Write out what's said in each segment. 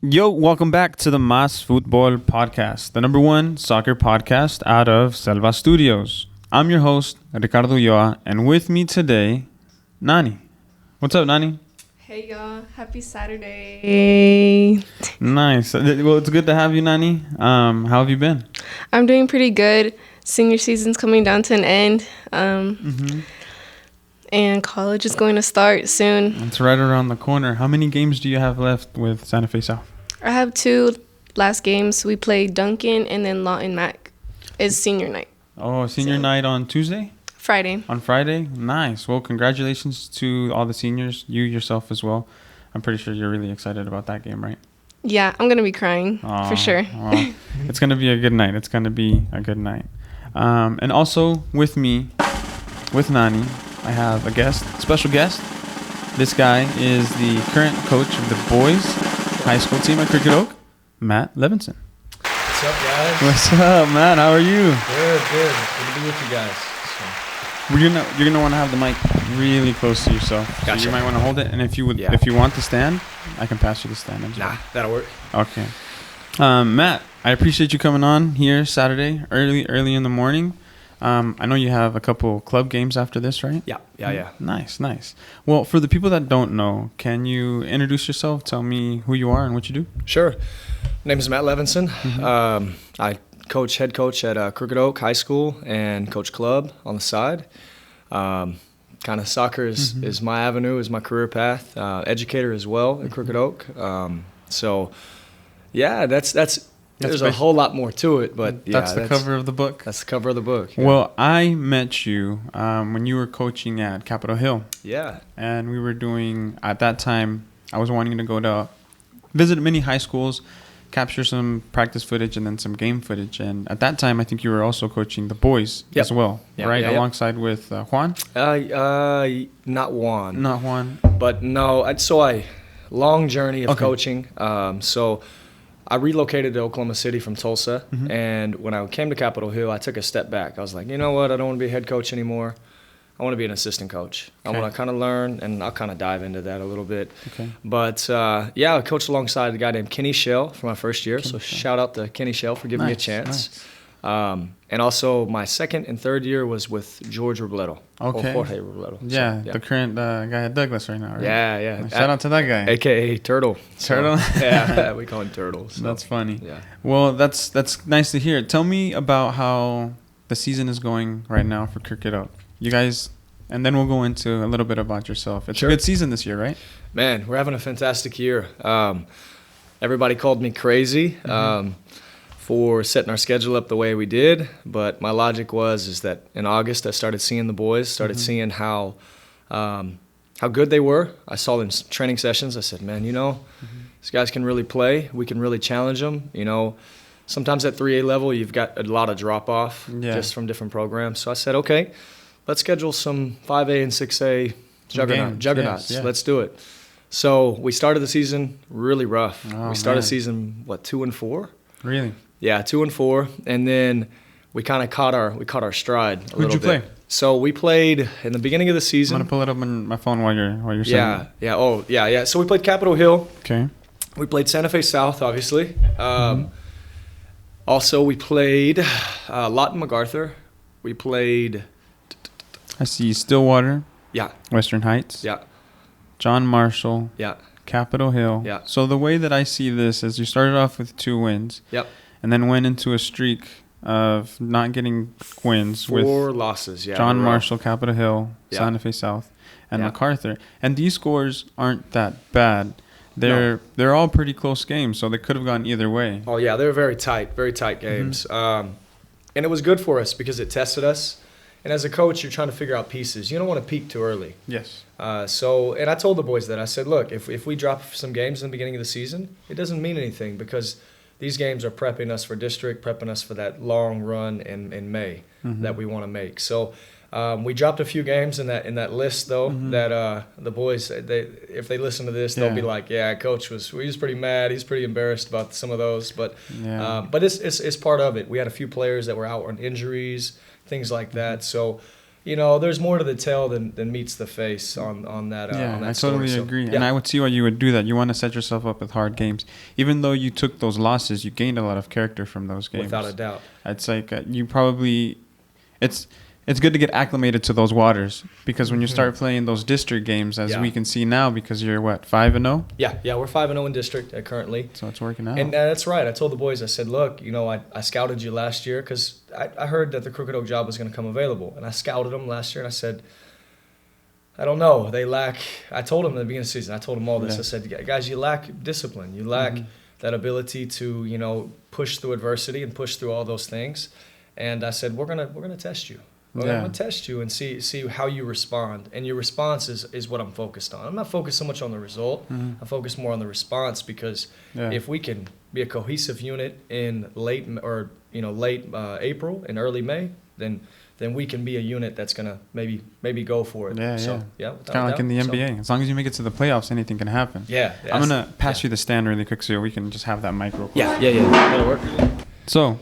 Yo, welcome back to the Mas Futbol podcast, the number one soccer podcast out of Selva Studios. I'm your host, Ricardo Ulloa, and with me today, Nani. What's up, Nani? Hey, y'all. Happy Saturday. Nice. Well, it's good to have you, Nani. How have you been? I'm doing pretty good. Senior season's coming down to an end. And college is going to start soon. It's right around the corner. How many games do you have left with Santa Fe South? I have two last games. We played Duncan and then Lawton Mac. It's senior night. Oh, senior night on Tuesday? Friday. On Friday? Nice. Well, congratulations to all the seniors, you yourself as well. I'm pretty sure you're really excited about that game, right? Yeah, I'm going to be crying for sure. It's going to be a good night. It's going to be a good night. And also with me, with Nani, I have a guest, special guest. This guy is the current coach of the boys high school team at Cricket Oak, Mat Levenson. What's up, guys? What's up, Matt? How are you? Good. Good to be with you guys. You're gonna want to have the mic really close to yourself. Gotcha. So you might want to hold it, and if you want to stand, I can pass you the stand. Nah, that'll work. Okay. Matt, I appreciate you coming on here Saturday, early in the morning. I know you have a couple club games after this, right? Yeah. Nice. Well, for the people that don't know, can you introduce yourself? Tell me who you are and what you do. Sure. My name is Mat Levenson. I head coach at Cricket Oak High School and coach club on the side. Kind of soccer is my avenue, is my career path. Educator as well at Cricket Oak. There's a whole lot more to it, but that's the cover of the book. That's the cover of the book. Yeah. Well, I met you when you were coaching at Capitol Hill. Yeah. And we were doing, at that time, I was wanting to go to visit many high schools, capture some practice footage and then some game footage. And at that time, I think you were also coaching the boys as well, right? Alongside with Juan? Not Juan. Not Juan. But no, long journey of coaching. So I relocated to Oklahoma City from Tulsa, and when I came to Capitol Hill, I took a step back. I was like, you know what? I don't want to be a head coach anymore. I want to be an assistant coach. Okay. I want to kind of learn, and I'll kind of dive into that a little bit. Okay. But, I coached alongside a guy named Kenny Shell for my first year, shout out to Kenny Shell for giving me a chance. Nice. And also my second and third year was with George Robledo. Okay. Jorge Robledo. Yeah, the current guy at Douglas right now, right? Yeah. Shout out to that guy. AKA Turtle. Turtle? Yeah, we call him Turtle. So. That's funny. Yeah. Well, that's nice to hear. Tell me about how the season is going right now for Cricket Oak. You guys, and then we'll go into a little bit about yourself. It's a good season this year, right? Man, we're having a fantastic year. Everybody called me crazy. For setting our schedule up the way we did, but my logic is that in August I started seeing the boys, seeing how good they were. I saw them in training sessions. I said, man, these guys can really play. We can really challenge them. Sometimes at 3A level you've got a lot of drop off just from different programs. So I said, okay, let's schedule some 5A and 6A juggernauts. Yes. Let's do it. So we started the season really rough. We started the season 2-4. Really? Yeah, 2-4, and then we kind of caught our stride a little bit. Who'd you play? So we played in the beginning of the season. I'm gonna pull it up on my phone while you're saying. Yeah. Oh, yeah. So we played Capitol Hill. Okay. We played Santa Fe South, obviously. Also, we played Lawton MacArthur. We played. I see Stillwater. Yeah. Western Heights. Yeah. John Marshall. Yeah. Capitol Hill. Yeah. So the way that I see this is you started off with 2 wins. Yep. And then went into a streak of not getting wins 4 losses. Yeah. John Marshall, Capitol Hill, Santa Fe South, and MacArthur. And these scores aren't that bad. They're all pretty close games, so they could have gone either way. Oh yeah, they were very tight games. And it was good for us because it tested us. And as a coach, you're trying to figure out pieces. You don't want to peak too early. Yes. And I told the boys that. I said, look, if we drop some games in the beginning of the season, it doesn't mean anything because these games are prepping us for district, prepping us for that long run in May that we want to make. So we dropped a few games in that list, though, that the boys, if they listen to this, they'll be like, yeah, Coach was pretty mad. He's pretty embarrassed about some of those. But it's part of it. We had a few players that were out on injuries, things like that. So there's more to the tale than meets the face on that. Yeah, on that I totally story. agree. Yeah. And I would see why you would do that. You want to set yourself up with hard games. Even though you took those losses, you gained a lot of character from those games. Without a doubt. It's like you probably it's good to get acclimated to those waters, because when you start playing those district games, as we can see now, because you're what, 5-0? Yeah, we're 5-0 in district currently. So it's working out. And that's right. I told the boys, I said, look, I scouted you last year because I heard that the Crooked Oak job was going to come available. And I scouted them last year, and I said, I don't know. They lack – I told them at the beginning of the season, I told them all this. I said, guys, you lack discipline. You lack that ability to, push through adversity and push through all those things. And I said, we're gonna test you. I'm going to test you and see how you respond. And your response is what I'm focused on. I'm not focused so much on the result. I focus more on the response, because if we can be a cohesive unit in late April and early May, then we can be a unit that's going to maybe go for it. It's kind of of like in the NBA. As long as you make it to the playoffs, anything can happen. I'm going to pass you the stand really quick so we can just have that mic real quick. That'll work. So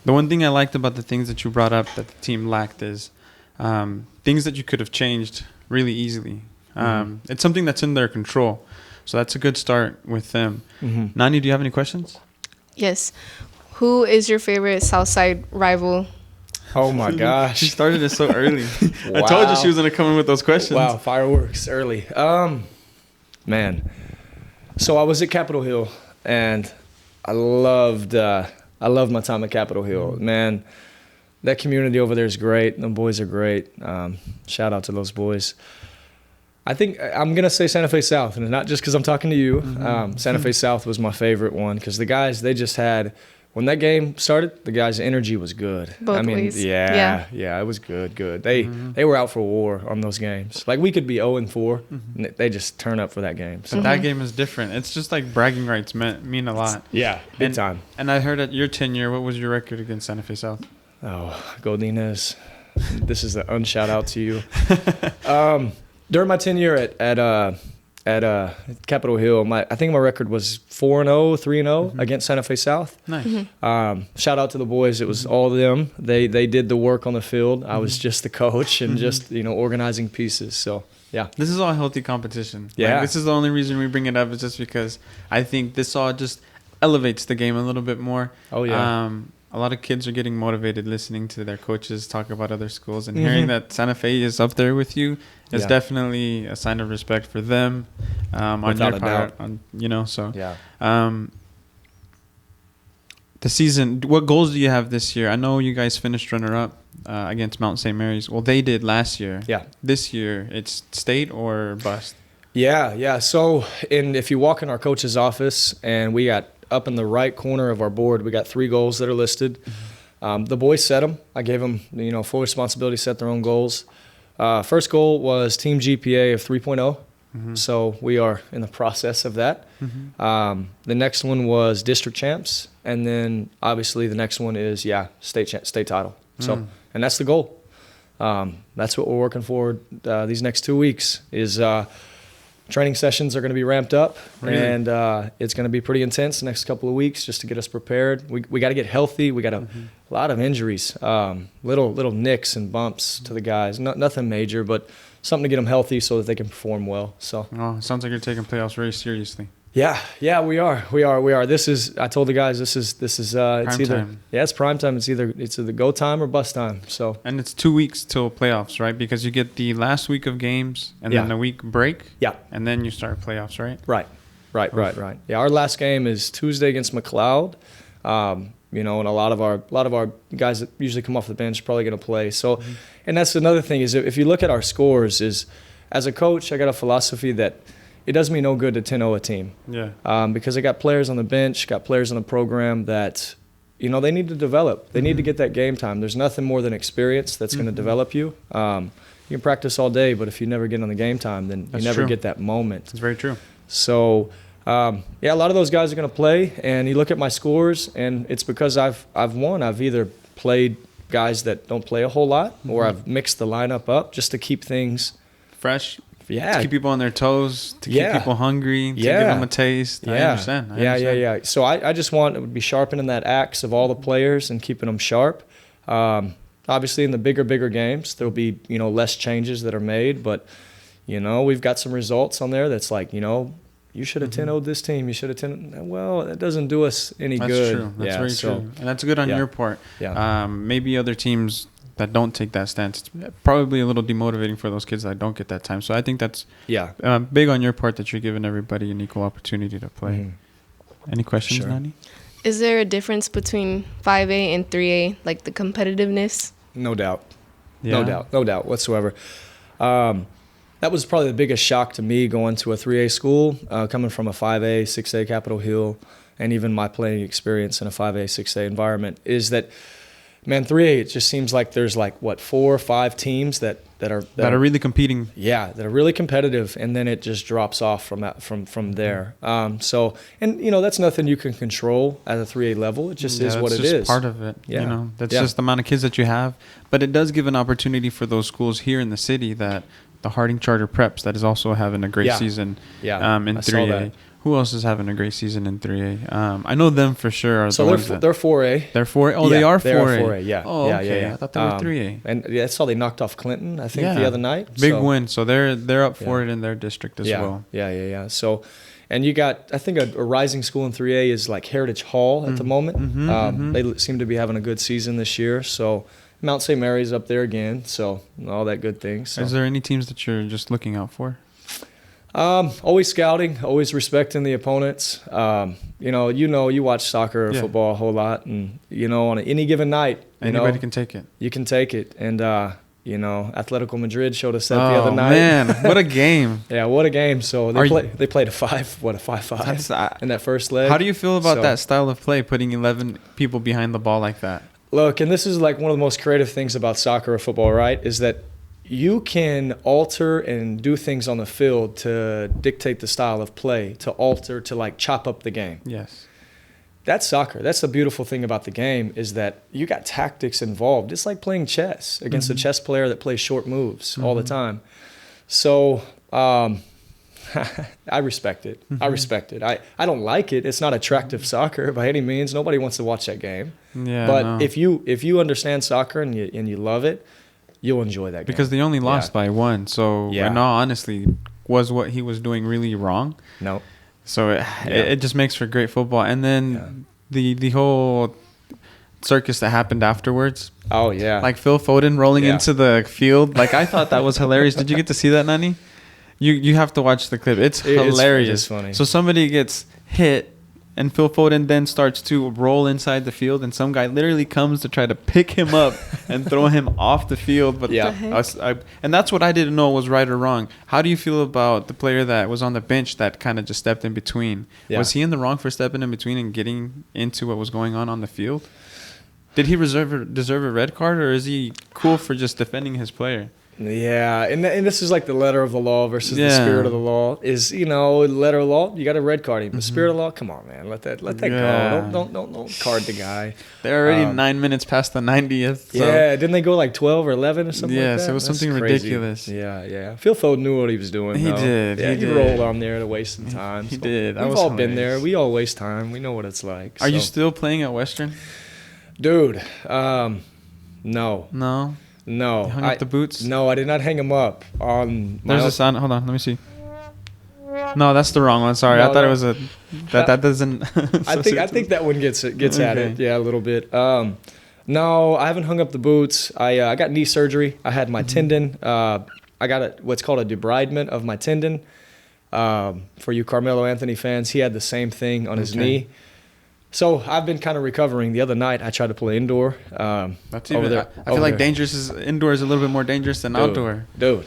the one thing I liked about the things that you brought up that the team lacked is things that you could have changed really easily. It's something that's in their control. So that's a good start with them. Nani, do you have any questions? Yes. Who is your favorite Southside rival? Oh, my gosh. She started it so early. Wow. I told you she was going to come in with those questions. Wow, fireworks early. Man. So I was at Capitol Hill, and I loved my time at Capitol Hill. Man, that community over there is great. The boys are great. Shout out to those boys. I think I'm going to say Santa Fe South, and not just because I'm talking to you. Santa Fe South was my favorite one, because the guys, they just had – when that game started, the guys' energy was good. Both ways. Yeah, it was good. They were out for war on those games. Like, we could be 0-4, and they just turn up for that game. So that game is different. It's just like bragging rights mean a lot. Yeah, big time. And I heard at your tenure, what was your record against Santa Fe South? Oh, Godinez. This is an unshout out to you. During my tenure at Capitol Hill, I think my record was 4-0, 3-0 against Santa Fe South. Nice. Shout out to the boys. It was all of them. They did the work on the field. I was just the coach and just organizing pieces. So yeah, this is all healthy competition. Yeah, this is the only reason we bring it up, is just because I think this all just elevates the game a little bit more. Oh yeah. A lot of kids are getting motivated listening to their coaches talk about other schools, and hearing that Santa Fe is up there with you is definitely a sign of respect for them. On your part, so. Yeah. The season, what goals do you have this year? I know you guys finished runner-up against Mount St. Mary's. Well, they did last year. Yeah. This year, it's state or bust? Yeah. So, if you walk in our coach's office, and we got up in the right corner of our board, we got 3 goals that are listed. The boys set them. I gave them, full responsibility to set their own goals. First goal was team GPA of 3.0. So we are in the process of that. The next one was district champs. And then obviously the next one is, state title. So, and that's the goal. That's what we're working for these next 2 weeks is training sessions are going to be ramped up, and it's going to be pretty intense the next couple of weeks just to get us prepared. We got to get healthy. We got a lot of injuries, little nicks and bumps to the guys. Nothing major, but something to get them healthy so that they can perform well. So, it sounds like you're taking playoffs very seriously. Yeah, we are. This is, I told the guys, this is it's either time. It's prime time. It's either go time or bust time. So, and it's 2 weeks till playoffs, right? Because you get the last week of games and then a week break. Yeah, and then you start playoffs, right? Right. Yeah, our last game is Tuesday against McLeod. And a lot of our guys that usually come off the bench are probably going to play. So, and that's another thing is if you look at our scores, is as a coach, I got a philosophy that it does me no good to 10-0 a team. Yeah. Because I got players on the bench, got players on the program that, they need to develop. They need to get that game time. There's nothing more than experience that's going to develop you. You can practice all day, but if you never get on the game time, then you never get that moment. That's very true. So, a lot of those guys are going to play, and you look at my scores, and it's because I've won. I've either played guys that don't play a whole lot, or I've mixed the lineup up just to keep things fresh. Yeah. To keep people on their toes, to keep people hungry, to give them a taste. I understand. Yeah. So I just want to be sharpening that axe of all the players and keeping them sharp. Obviously, in the bigger games, there'll be, less changes that are made. But, we've got some results on there that's like, you should have 10-0'd this team. You should have 10. Well, that doesn't do us any good. That's true. That's very true. And that's good on your part. Yeah. Maybe other teams that don't take that stance, it's probably a little demotivating for those kids that don't get that time. So I think that's big on your part that you're giving everybody an equal opportunity to play. Mm-hmm. Any questions, Sure. Nani? Is there a difference between 5A and 3A, like the competitiveness? No doubt. Yeah. No doubt whatsoever. That was probably the biggest shock to me going to a 3A school, coming from a 5A, 6A Capitol Hill, and even my playing experience in a 5A, 6A environment, is that, man, 3A, it just seems like there's 4 or 5 teams that are really competing. Yeah, that are really competitive, and then it just drops off from there. That's nothing you can control at a 3A level. It just is what it is. That's just part of it. Yeah. That's just the amount of kids that you have. But it does give an opportunity for those schools here in the city, that the Harding Charter Preps, that is also having a great season in 3A. Who else is having a great season in 3A? I know them for sure. They're 4A. They're 4A? Oh, they are 4A. They are 4A, yeah. Oh, okay. Yeah. I thought they were 3A. And that's how they knocked off Clinton, I think, the other night. Big win. So they're up for it in their district as well. Yeah. So, and you got, I think, a rising school in 3A is like Heritage Hall at the moment. They seem to be having a good season this year. So Mount St. Mary's up there again. So all that good things. So. Is there any teams that you're just looking out for? Always scouting, always respecting the opponents. You watch soccer or football a whole lot, and on any given night, anybody can take it. You can take it, and Atletico Madrid showed us that the other night. Man, what a game! Yeah, what a game! So they played a 5-5 in that first leg. How do you feel about that style of play, putting 11 people behind the ball like that? Look, and this is like one of the most creative things about soccer or football, right? Is that you can alter and do things on the field to dictate the style of play, to alter, to chop up the game. Yes. That's soccer. That's the beautiful thing about the game, is that you got tactics involved. It's like playing chess against a chess player that plays short moves all the time. So I respect it. I respect it. I don't like it. It's not attractive soccer by any means. Nobody wants to watch that game. Yeah. But if you understand soccer and you love it, you'll enjoy that game. Because they only lost by 1. So, in all honesty, was what he was doing really wrong? No. So, it just makes for great football. And then the whole circus that happened afterwards. Oh, yeah. Like Phil Foden rolling into the field. I thought that was hilarious. Did you get to see that, Nani? You have to watch the clip. It's hilarious. It's funny. So, somebody gets hit, and Phil Foden then starts to roll inside the field, and some guy literally comes to try to pick him up and throw him off the field. But and that's what I didn't know was right or wrong. How do you feel about the player that was on the bench that kind of just stepped in between? Yeah. Was he in the wrong for stepping in between and getting into what was going on the field? Did he deserve a red card, or is he cool for just defending his player? Yeah, and this is like the letter of the law versus the spirit of the law. Is letter of the law, you got a red card him. The spirit of the law, come on, man, let that go. Don't card the guy. They're already 9 minutes past the 90th. So. Yeah, didn't they go 12 or 11 or something? Yes, like that? It was something ridiculous. Yeah. Phil Foden knew what he was doing. He did. Yeah, he rolled on there to waste some time. He did. We've all been there. We all waste time. We know what it's like. Are you still playing at Western? Dude, no. No. You hung up the boots? No, I did not hang them up. There's a sound. Hold on, let me see. No, that's the wrong one. Sorry, I thought it was that doesn't. I think that one gets at it. Yeah, a little bit. No, I haven't hung up the boots. I got knee surgery. I had my tendon. I got what's called a debridement of my tendon. For you Carmelo Anthony fans, he had the same thing on his knee. So I've been kind of recovering. The other night I tried to play indoor. That's even. I feel like indoor is a little bit more dangerous than outdoor. Dude,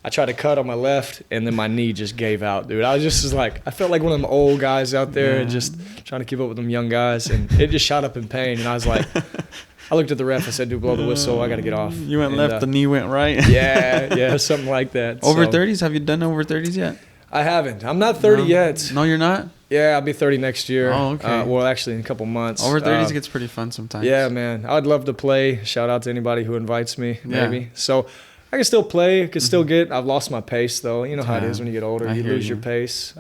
I tried to cut on my left, and then my knee just gave out, dude. I was just I felt like one of them old guys out there, and just trying to keep up with them young guys, and it just shot up in pain. And I was like, I looked at the ref. I said, "Dude, blow the whistle. I got to get off." You went left, the knee went right. yeah, something like that. Over 30s? Have you done over 30s yet? I haven't. I'm not 30 yet. No, you're not? Yeah, I'll be 30 next year. Oh, okay. Well, actually, in a couple months. Over 30s gets pretty fun sometimes. Yeah, man. I'd love to play. Shout out to anybody who invites me, maybe. So, I can still play. Could still get. I've lost my pace though. You know how it is when you get older. I You hear lose you. your pace.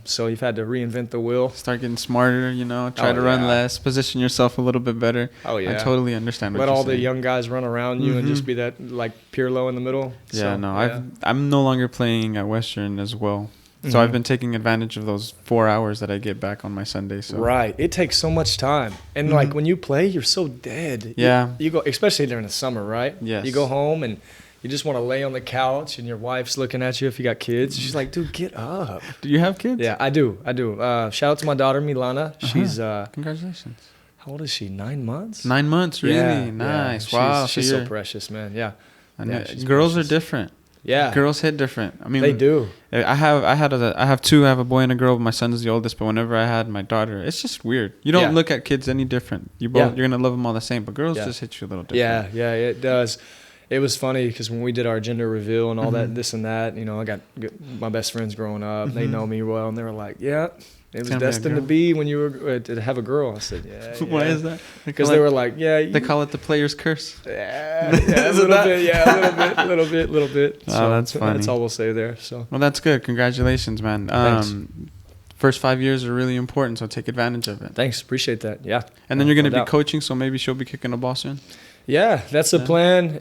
So you've had to reinvent the wheel. Start getting smarter, try Oh, to run yeah. less, position yourself a little bit better. Oh yeah. I totally understand what Let you're all the saying. young guys run around you and just be that like Pirlo in the middle. Yeah, So, no, yeah. I'm no longer playing at Western as well. So Mhm. I've been taking advantage of those 4 hours that I get back on my Sunday. So Right. It takes so much time. And like when you play, you're so dead. Yeah. You go, especially during the summer, right? Yes. You go home and you just want to lay on the couch and your wife's looking at you if you got kids. She's like, dude, get up. Do you have kids? Yeah, I do. Shout out to my daughter, Milana. She's, Congratulations. how old is she? 9 months? 9 months, really? Yeah, Nice. yeah. Wow. She's so so you're- precious, man. Yeah. I know. Yeah, she's Girls precious. are different. Yeah. Girls hit different. I mean, They do. I have two. I have a boy and a girl. My son's the oldest, but whenever I had my daughter, it's just weird. You don't Yeah. look at kids any different. You're gonna love them all the same, but girls Yeah. just hit you a little different. Yeah, it does. It was funny because when we did our gender reveal and all that, this and that, I got my best friends growing up. They know me well, and they were like, "Yeah, it was Gonna be a destined to girl." be when you were to have a girl." I said, "Yeah." Why is that? Because they were like, "Yeah." They call it the player's curse. Yeah, a Is little it that? bit. Yeah, a little bit. Oh, that's funny. That's all we'll say there. So Well, that's good. Congratulations, man. Thanks. First 5 years are really important, so take advantage of it. thanks, appreciate that. Yeah. And then you're gonna No be doubt. coaching, so maybe she'll be kicking a ball soon. Yeah, that's the plan.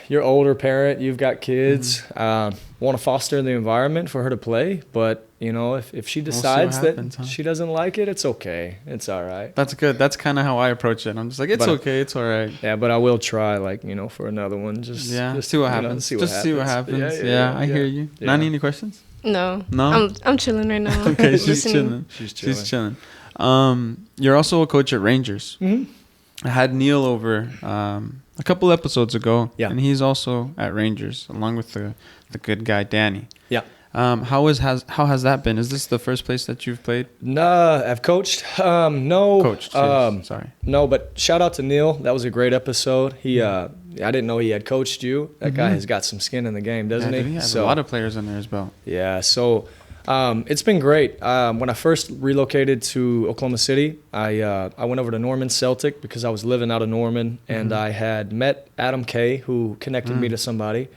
You're older parent, you've got kids, want to foster the environment for her to play. But, if she see what decides happens, that huh? she doesn't like it, it's okay. It's all right. That's good. That's kind of how I approach it. I'm just like, it's But- okay. It's all right. Yeah, but I will try, for another one. Just See what happens. See what happens. Yeah, I hear you. Yeah. Nani, any questions? No. No? I'm chilling right now. Okay, she's Listening. chilling. She's chilling. She's chilling. You're also a coach at Rangers. Mm-hmm. I had Neil over a couple episodes ago, Yeah. and he's also at Rangers along with the good guy Danny. Yeah. How has that been? Is this the first place that you've played? Nah, I've coached. No. Coached. Yes. Sorry. No, but shout out to Neil. That was a great episode. I didn't know he had coached you. That guy has got some skin in the game, doesn't Yeah, he? he has a lot of players under his belt. Yeah, so it's been great. When I first relocated to Oklahoma City, I went over to Norman Celtic because I was living out of Norman, and I had met Adam Kay, who connected me to somebody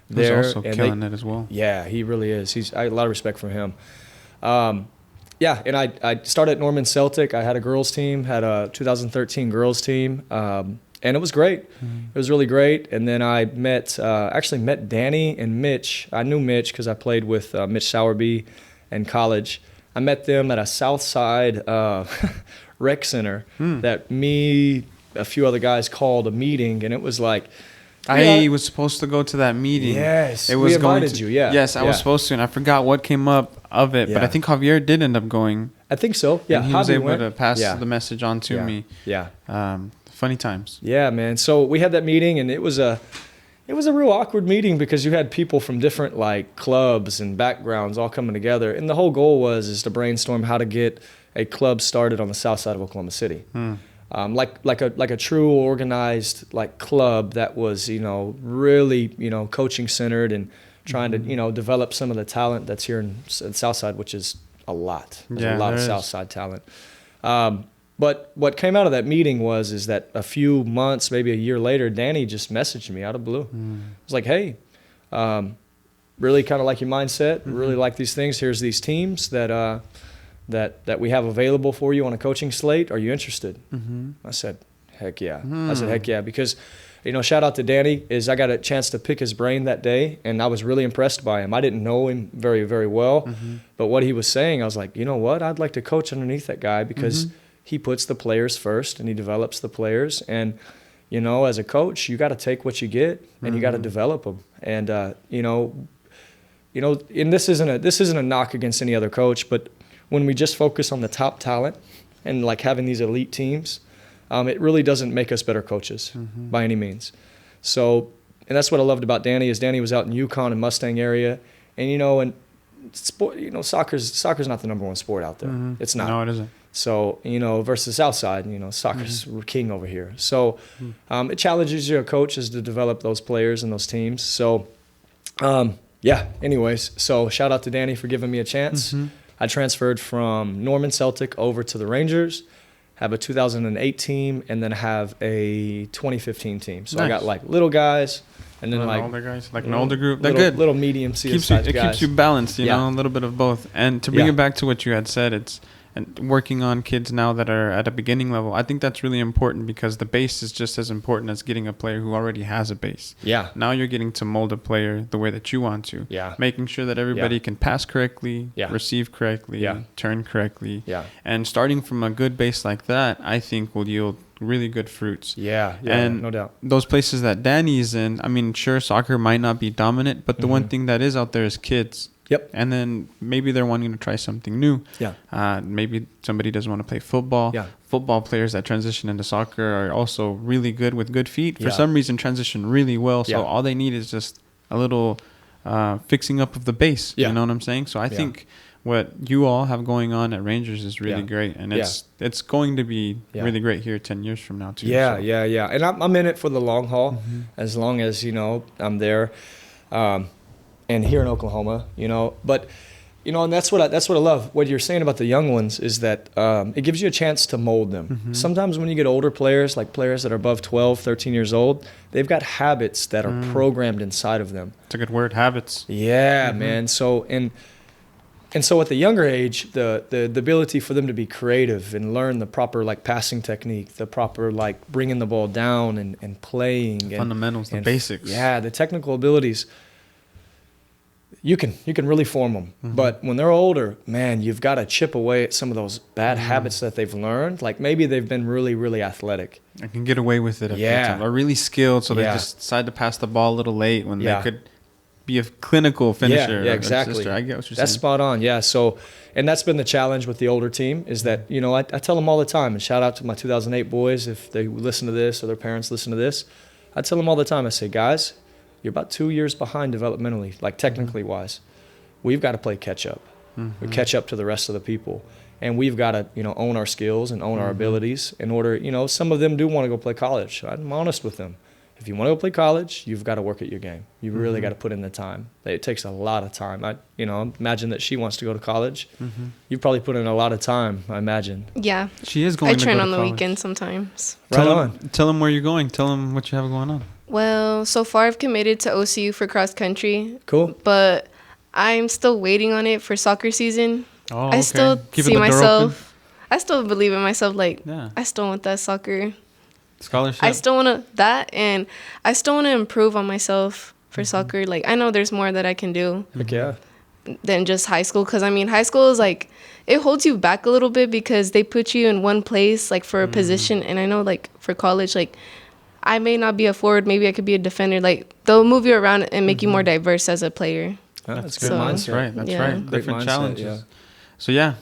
He's there. also killing it as well. Yeah, he really is. I have a lot of respect for him. Yeah, and I started at Norman Celtic. I had a girls team, had a 2013 girls team, and it was great. It was really great. And then I actually met Danny and Mitch. I knew Mitch because I played with Mitch Sowerby in college. I met them at a Southside rec center that a few other guys called a meeting, and it was like, I was supposed to go to that meeting. Yes, it was we going invited to, you, yeah. Yes, I was Yeah. supposed to, and I forgot what came up of it. But I Yeah. think Javier did end up going. I think so. Yeah, and he was Javi able went. to pass Yeah. the message on to Yeah. me. Yeah. Funny times. Yeah, man. So we had that meeting, and it was a real awkward meeting because you had people from different clubs and backgrounds all coming together, and the whole goal is to brainstorm how to get a club started on the south side of Oklahoma City, like a true organized club that was really coaching centered and trying to develop some of the talent that's here in the south side, which is a lot. There's a lot of south side talent. But what came out of that meeting is that a few months, maybe a year later, Danny just messaged me out of blue. It was like, hey, really kind of like your mindset, really like these things. Here's these teams that we have available for you on a coaching slate. Are you interested? I said, heck yeah. I said, heck yeah, because shout out to Danny. I got a chance to pick his brain that day, and I was really impressed by him. I didn't know him very, very well, but what he was saying, I was like, you know what? I'd like to coach underneath that guy because he puts the players first and he develops the players. And, as a coach, you got to take what you get and you got to develop them. And, and this isn't a knock against any other coach, but when we just focus on the top talent and having these elite teams, it really doesn't make us better coaches by any means. So, and that's what I loved about Danny Danny was out in Yukon and Mustang area, and sport, soccer's not the number one sport out there. It's not. No, it isn't. So, versus Southside, soccer's king over here. So, it challenges your coaches to develop those players and those teams. So, yeah. Anyways, so shout out to Danny for giving me a chance. I transferred from Norman Celtic over to the Rangers, have a 2008 team, and then have a 2015 team. So I got little guys, And then like older guys, like an older group. They're little, good. Little medium Keeps sized it guys. keeps you balanced, you know, a little bit of both. And to bring Yeah. it back to what you had said, it's and working on kids now that are at a beginning level. I think that's really important because the base is just as important as getting a player who already has a base. Yeah. Now you're getting to mold a player the way that you want to. Yeah. Making sure that everybody can pass correctly, receive correctly, turn correctly. Yeah. And starting from a good base like that, I think will yield really good fruits. Yeah, and no doubt. Those places that Danny's in, I mean, sure, soccer might not be dominant, but the one thing that is out there is kids. Yep. And then maybe they're wanting to try something new. Yeah. Maybe somebody doesn't want to play football. Yeah. Football players that transition into soccer are also really good with good feet. For Yeah. some reason, transition really well. So Yeah. all they need is just a little fixing up of the base. Yeah. You know what I'm saying? So I think what you all have going on at Rangers is really great. And it's going to be really great here 10 years from now, too. Yeah, so. yeah. And I'm in it for the long haul, as long as, you know, I'm there. And here in Oklahoma, you know, but, you know, and that's what I love. What you're saying about the young ones is that it gives you a chance to mold them. Sometimes when you get older players, like players that are above 12, 13 years old, they've got habits that are programmed inside of them. It's a good word, habits. Yeah, man. So, and so at the younger age, the ability for them to be creative and learn the proper, like, passing technique, the proper, like, bringing the ball down and playing. Fundamentals, the basics. Yeah, the technical abilities. You can really form them. But when they're older, man, you've got to chip away at some of those bad habits that they've learned. Like maybe they've been really, really athletic. I can get away with it a few times. Or really skilled, so they just decide to pass the ball a little late when they could be a clinical finisher. Yeah, exactly. I get what you're saying. That's spot on, yeah. So, and that's been the challenge with the older team is that, you know, I tell them all the time, and shout out to my 2008 boys if they listen to this or their parents listen to this. I tell them all the time, I say, guys, you're about 2 years behind developmentally, like technically wise. We've got to play catch up. We catch up to the rest of the people. And we've got to, you know, own our skills and own our abilities in order, you know, some of them do want to go play college. I'm honest with them. If you want to go play college, you've got to work at your game. You really got to put in the time. It takes a lot of time. I imagine that she wants to go to college. You've probably put in a lot of time, I imagine. Yeah. She is going to train go on to the college. weekend sometimes. Right on. Tell them where you're going. Tell them what you have going on. Well, so far I've committed to OCU for cross country. Cool. But I'm still waiting on it for soccer season. Oh, I still Keeping see the door myself. open? I still believe in myself. Like, Yeah. I still want that soccer. Scholarship. I still want and I still want to improve on myself for soccer. Like, I know there's more that I can do Heck yeah. than just high school. Because, I mean, high school is like, it holds you back a little bit because they put you in one place, like, for a position. And I know, like, for college, like, I may not be a forward. Maybe I could be a defender. Like, they'll move you around and make you more diverse as a player. That's good good mindset. That's mindset. right. That's Yeah. right. Great Different mindset, challenges. yeah. So, yeah,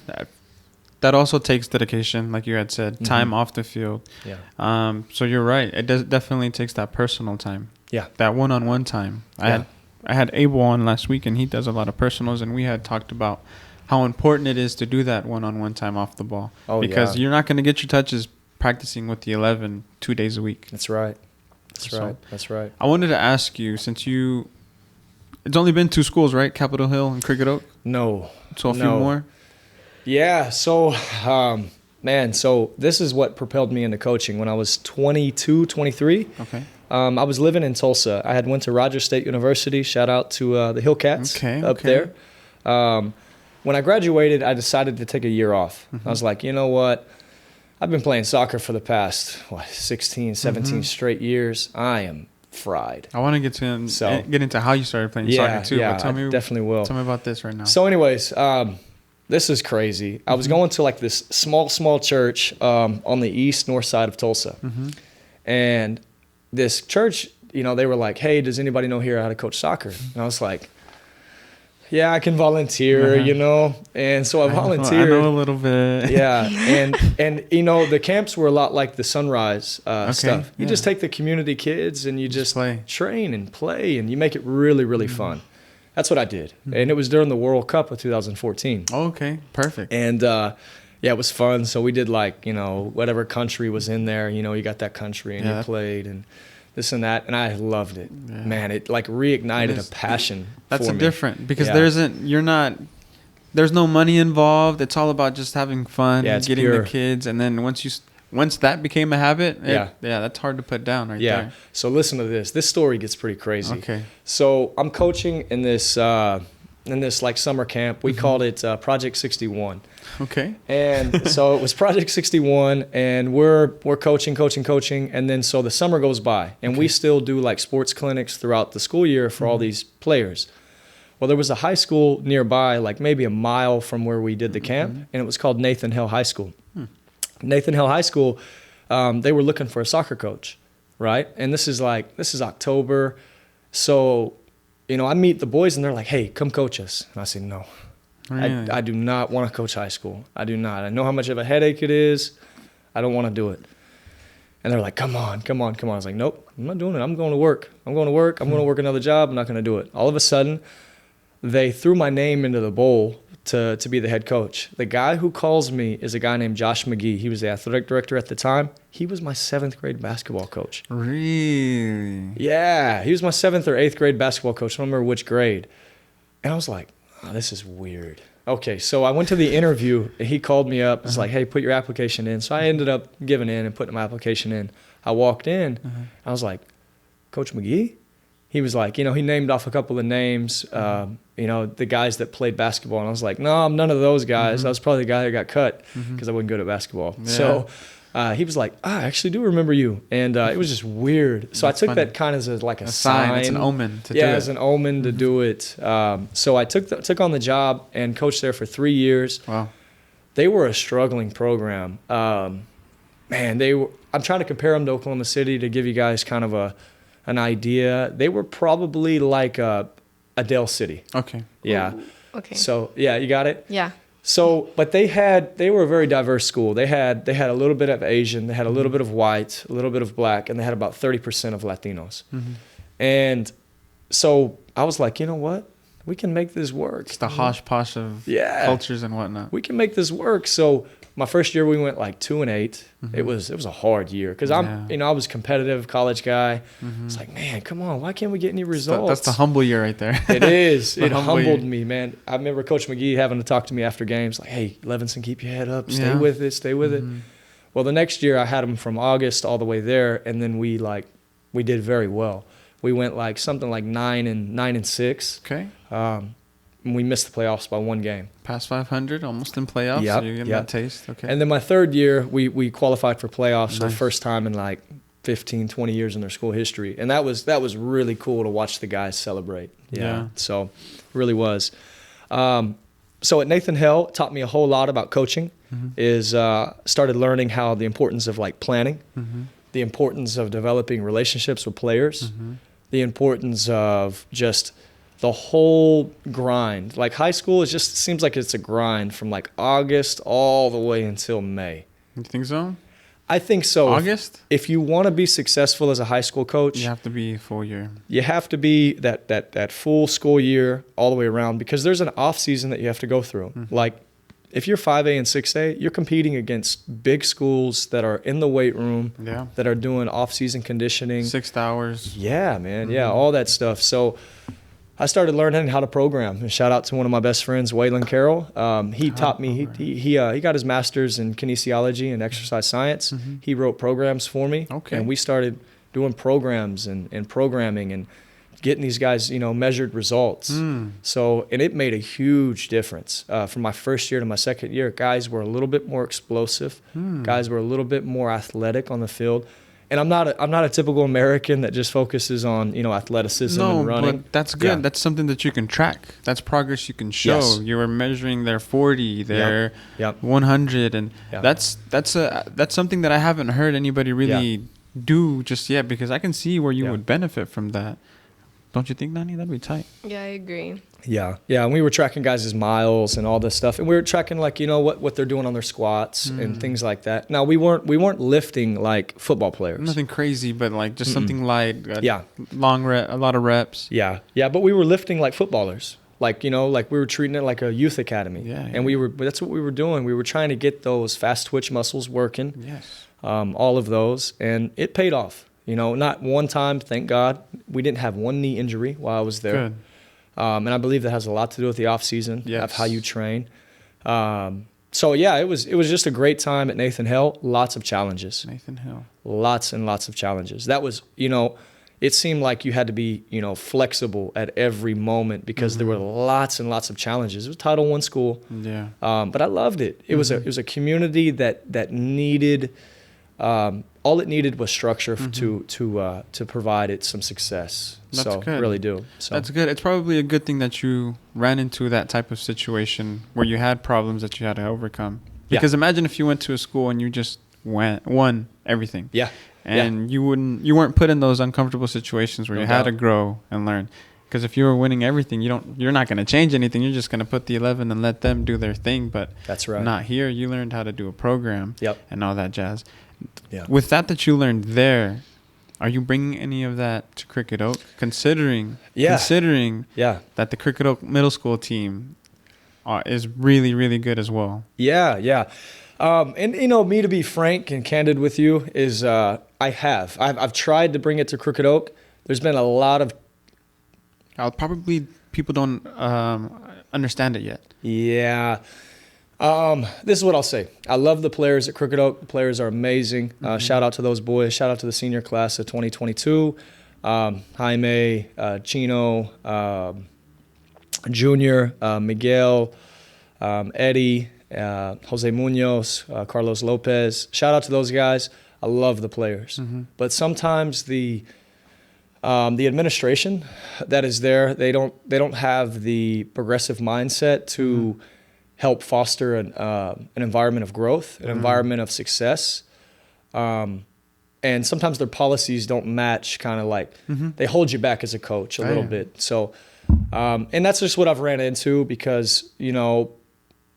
that also takes dedication, like you had said, time off the field. Yeah. So you're right. It definitely takes that personal time. Yeah. That one-on-one time. I had Abel on last week, and he does a lot of personals, and we had talked about how important it is to do that one-on-one time off the ball. Oh, because yeah. you're not going to get your touches practicing with the 11 2 days a week. That's right. So, That's right. I wanted to ask you, since it's only been 2 schools, right? Capitol Hill and Cricket Oak? No. So a few more? Yeah. So, so this is what propelled me into coaching when I was 22, 23. Okay. I was living in Tulsa. I had went to Rodger State University. Shout out to the Hillcats up there. When I graduated, I decided to take a year off. I was like, you know what? I've been playing soccer for the past 16, 17 straight years. I am fried. I want to get into how you started playing soccer too. Yeah, but I definitely will. Tell me about this right now. So, anyways, this is crazy. I was going to like this small church on the north side of Tulsa, and this church, you know, they were like, "Hey, does anybody know here how to coach soccer?" And I was like, yeah, I can volunteer, you know, and so I volunteered. I know a little bit. Yeah, and you know, the camps were a lot like the Sunrise stuff. You just take the community kids and you just train and play, and you make it really, really fun. That's what I did, and it was during the World Cup of 2014. Okay, perfect. And it was fun. So we did like, you know, whatever country was in there. You know, you got that country and you played and this and that, and I loved it. Yeah. Man, it like reignited a passion. That's for me. Different because there's no money involved. It's all about just having fun, getting the kids, and then once once that became a habit, Yeah. that's hard to put down right Yeah. there. So listen to this. This story gets pretty crazy. Okay. So I'm coaching in this like summer camp. We called it Project 61. Okay. And so it was Project 61, and we're coaching, and then so the summer goes by, and we still do like sports clinics throughout the school year for all these players. Well, there was a high school nearby, like maybe a mile from where we did the camp, and it was called Nathan Hill High School. Nathan Hill High School, they were looking for a soccer coach, right? And this is October, so I meet the boys, and they're like, "Hey, come coach us." And I say, "No." Really? I do not want to coach high school. I do not. I know how much of a headache it is. I don't want to do it. And they're like, come on. I was like, nope, I'm not doing it. I'm going to work. I'm going to work another job. I'm not going to do it. All of a sudden, they threw my name into the bowl to be the head coach. The guy who calls me is a guy named Josh McGee. He was the athletic director at the time. He was my 7th grade basketball coach. Really? Yeah, he was my 7th or 8th grade basketball coach. I don't remember which grade. And I was like, oh, this is weird. Okay, so I went to the interview, and he called me up. It's like, hey, put your application in. So I ended up giving in and putting my application in. I walked in. I was like, Coach McGee? He was like, he named off a couple of names, the guys that played basketball. And I was like, no, I'm none of those guys. I was probably the guy that got cut because I wasn't good at basketball. Yeah. So he was like, I actually do remember you. And it was just weird. So I took that kind of as like a sign. It's an omen to do it. Yeah, as an omen to do it. So I took on the job and coached there for 3 years. Wow. They were a struggling program. I'm trying to compare them to Oklahoma City to give you guys kind of an idea. They were probably like a Dale City. Okay. Yeah. Ooh, okay. So, yeah, you got it? Yeah. So, but they were a very diverse school. They had a little bit of Asian, they had a little bit of white, a little bit of black, and they had about 30% of Latinos. And so I was like, you know what? We can make this work. It's the hodgepodge of cultures and whatnot. We can make this work. So my first year we went like 2-8. It was a hard year because I was a competitive college guy. It's like, man, come on, why can't we get any results? That's the humble year right there. It is. It humbled me, man. I remember Coach McGee having to talk to me after games, like, hey, Levenson, keep your head up, stay with it. Well, the next year I had him from August all the way there, and then we did very well. We went like something like 9-6. Okay. We missed the playoffs by 1 game. Past 500, almost in playoffs. Yep, So you're getting that taste. Okay. And then my 3rd year, we qualified for playoffs for the first time in like 15, 20 years in their school history. And that was really cool to watch the guys celebrate. Yeah. So really was. So at Nathan Hill, it taught me a whole lot about coaching. Started learning how the importance of like planning, the importance of developing relationships with players, the importance of just the whole grind. Like high school, it just seems like it's a grind from like August all the way until May. You think so? I think so. August? If you want to be successful as a high school coach, You have to be full year. you have to be that full school year all the way around because there's an off season that you have to go through. Like if you're 5A and 6A, you're competing against big schools that are in the weight room, that are doing off-season conditioning. 6 hours. Yeah, man. Yeah, all that stuff. So I started learning how to program. And shout out to one of my best friends, Waylon Carroll. He taught me. He got his master's in kinesiology and exercise science. He wrote programs for me. Okay. And we started doing programs and programming and getting these guys, measured results. So, and it made a huge difference. From my first year to my second year, guys were a little bit more explosive. Guys were a little bit more athletic on the field. And I'm not a typical American that just focuses on, athleticism and running. But that's good. Yeah. That's something that you can track. That's progress you can show. Yes. You were measuring their 40, their 100, and that's something that I haven't heard anybody really do just yet, because I can see where you would benefit from that. Don't you think, Nani? That'd be tight. Yeah, I agree. Yeah. And we were tracking guys' miles and all this stuff, and we were tracking what they're doing on their squats and things like that. Now we weren't lifting like football players. Nothing crazy, but like just something light. A lot of reps. Yeah. But we were lifting like footballers. Like we were treating it like a youth academy. Yeah. And that's what we were doing. We were trying to get those fast twitch muscles working. Yes. All of those, and it paid off. Not one time, thank God. We didn't have one knee injury while I was there. Good. And I believe that has a lot to do with the off season, of how you train. So yeah, it was just a great time at Nathan Hill. Lots of challenges. Nathan Hill. Lots and lots of challenges. That was, it seemed like you had to be, flexible at every moment because there were lots and lots of challenges. It was a Title I school. Yeah. But I loved it. It was a community that needed all it needed was structure to provide it some success. That's so good. Really do. So That's good. It's probably a good thing that you ran into that type of situation where you had problems that you had to overcome. Because imagine if you went to a school and you just won everything. Yeah. And you weren't put in those uncomfortable situations where you had to grow and learn. Because if you were winning everything, you're not going to change anything. You're just going to put the 11 and let them do their thing. But that's right. Not here. You learned how to do a program. Yep. And all that jazz. Yeah. With that you learned there, are you bringing any of that to Cricket Oak? Considering that the Cricket Oak middle school team is really, really good as well. Yeah. And me, to be frank and candid with you, is I've tried to bring it to Cricket Oak. There's been a lot of probably people don't understand it yet. Yeah. This is what I'll say. I love the players at Cricket Oak. The players are amazing. Shout out to those boys. Shout out to the senior class of 2022. Jaime, Chino, Junior, Miguel, Eddie, Jose Munoz, Carlos Lopez. Shout out to those guys. I love the players. But sometimes the administration that is there, they don't have the progressive mindset to help foster an environment of growth, an environment of success. And sometimes their policies don't match, kind of like they hold you back as a coach a little bit. So, and that's just what I've ran into because,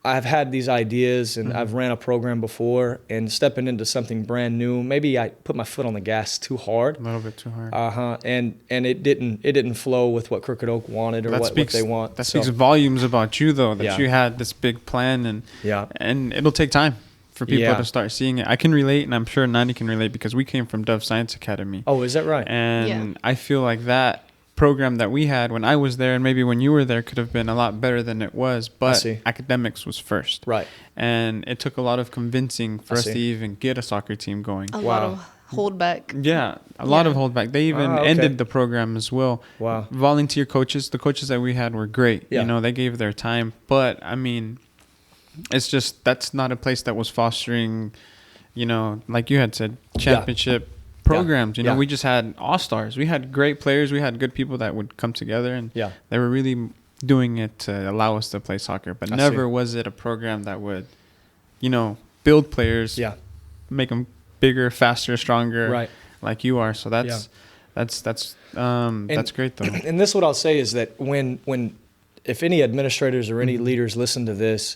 I've had these ideas and I've ran a program before, and stepping into something brand new, maybe I put my foot on the gas too hard. A little bit too hard. And it didn't flow with what Cricket Oak wanted or what they want. That speaks volumes about you, though, that you had this big plan, and it'll take time for people to start seeing it. I can relate, and I'm sure Nani can relate because we came from Dove Science Academy. Oh, is that right? And I feel like that program that we had when I was there and maybe when you were there could have been a lot better than it was, but academics was first. Right. And it took a lot of convincing for us to even get a soccer team going. A lot of holdback. Yeah, a lot of holdback. They even ended the program as well. Wow. Volunteer coaches, the coaches that we had were great. Yeah. They gave their time, but I mean, it's just that's not a place that was fostering, like you had said, championship programs. We just had all-stars. We had great players. We had good people that would come together, and they were really doing it to allow us to play soccer. But never was it a program that would, build players, make them bigger, faster, stronger, like you are. So that's great, though. And this is what I'll say is that if any administrators or any leaders listen to this,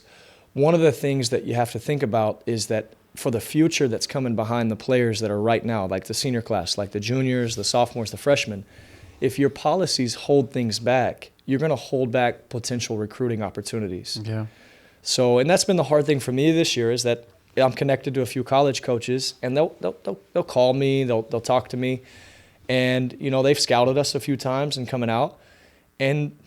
one of the things that you have to think about is that for the future that's coming behind the players that are right now, like the senior class, like the juniors, the sophomores, the freshmen, if your policies hold things back, you're going to hold back potential recruiting opportunities. Yeah. So, and that's been the hard thing for me this year is that I'm connected to a few college coaches, and they'll call me, they'll talk to me, and they've scouted us a few times and coming out, and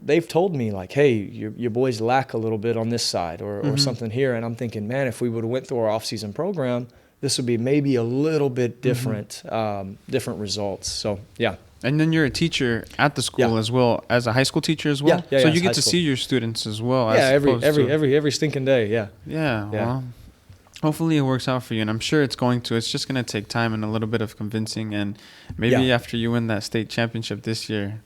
they've told me like, hey, your boys lack a little bit on this side or something here. And I'm thinking, man, if we would have went through our off-season program, this would be maybe a little bit different, different results. So, yeah. And then you're a teacher at the school as well, as a high school teacher as well. So you get to see your students as well. Yeah, every stinking day. Yeah. Yeah. Well, hopefully it works out for you, and I'm sure it's going to. It's just going to take time and a little bit of convincing, and maybe after you win that state championship this year,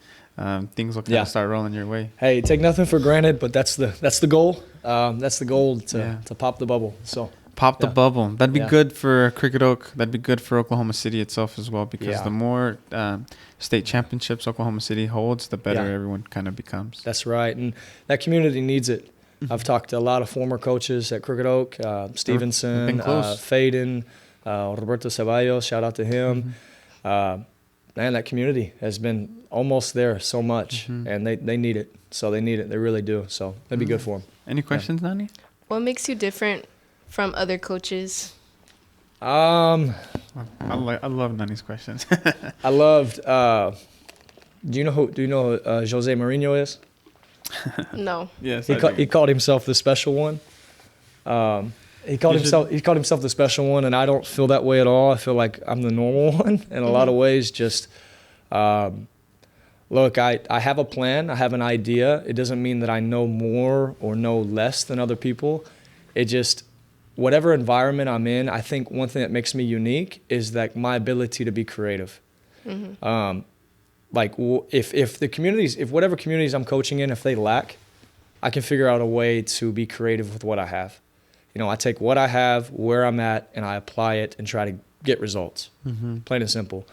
things will kind of start rolling your way. Hey, take nothing for granted, but that's the goal. That's the goal to pop the bubble. So pop the bubble. That'd be good for Cricket Oak. That'd be good for Oklahoma City itself as well, because the more state championships Oklahoma City holds, the better everyone kind of becomes. That's right, and that community needs it. I've talked to a lot of former coaches at Cricket Oak, Stevenson, Faden, Roberto Ceballos. Shout out to him. Man, that community has been almost there so much, and they need it. So they need it. They really do. So that'd be good for them. Any questions, Nani? What makes you different from other coaches? I love Nani's questions. I loved. Do you know who Jose Mourinho is? No. Yes. He called himself the special one. He called himself the special one, and I don't feel that way at all. I feel like I'm the normal one in a lot of ways. Just look, I have a plan. I have an idea. It doesn't mean that I know more or know less than other people. It just, whatever environment I'm in, I think one thing that makes me unique is that my ability to be creative. Like if whatever communities I'm coaching in, if they lack, I can figure out a way to be creative with what I have. You know, I take what I have, where I'm at, and I apply it and try to get results. Plain and simple.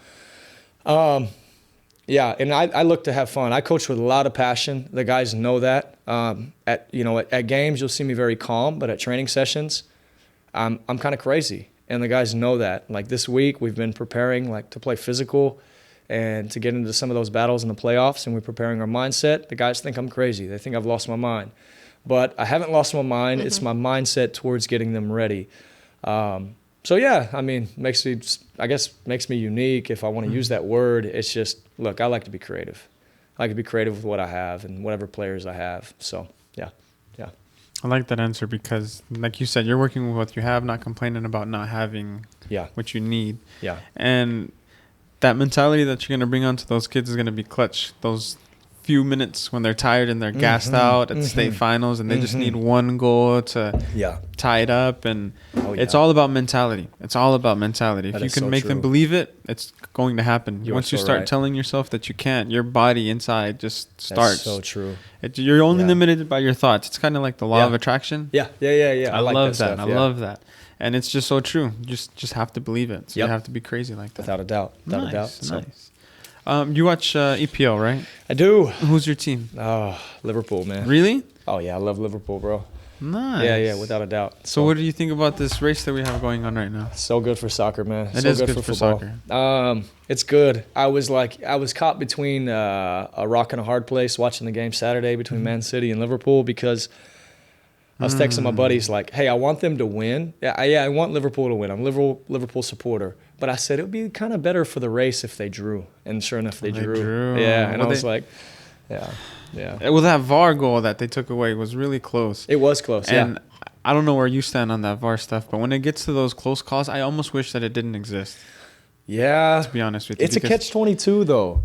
Yeah, and I look to have fun. I coach with a lot of passion. The guys know that. At games, you'll see me very calm, but at training sessions, I'm kind of crazy, and the guys know that. Like this week, we've been preparing to play physical and to get into some of those battles in the playoffs, and we're preparing our mindset. The guys think I'm crazy. They think I've lost my mind. But I haven't lost my mind. It's my mindset towards getting them ready. So, yeah, I mean, makes me unique, if I want to use that word. It's just, look, I like to be creative. I like to be creative with what I have and whatever players I have. So, yeah. I like that answer because, like you said, you're working with what you have, not complaining about not having what you need. Yeah. And that mentality that you're going to bring onto those kids is going to be clutch. Those few minutes when they're tired and they're gassed out at the state finals and they just need one goal to tie it up. And it's all about mentality. It's all about mentality. If you can make them believe it, it's going to happen. Once you start telling yourself that you can't, your body inside just starts. That's so true. You're only limited by your thoughts. It's kind of like the law of attraction. Yeah. I like love that. I love that. And it's just so true. You just have to believe it. So you have to be crazy like that. Without a doubt. Nice. You watch EPL, right? I do. Who's your team? Oh, Liverpool, man. Really? Oh, yeah. I love Liverpool, bro. Nice. Yeah, without a doubt. So what do you think about this race that we have going on right now? So good for soccer, man. It is good for soccer. It's good. I was caught between a rock and a hard place watching the game Saturday between Man City and Liverpool because I was texting my buddies like, hey, I want them to win. I want Liverpool to win. I'm a Liverpool supporter. But I said it would be kind of better for the race if they drew. And sure enough, they drew. Yeah, and I was like, yeah. Well, that VAR goal that they took away was really close. It was close, and I don't know where you stand on that VAR stuff, but when it gets to those close calls, I almost wish that it didn't exist. Yeah. To be honest with you. It's a catch-22, though.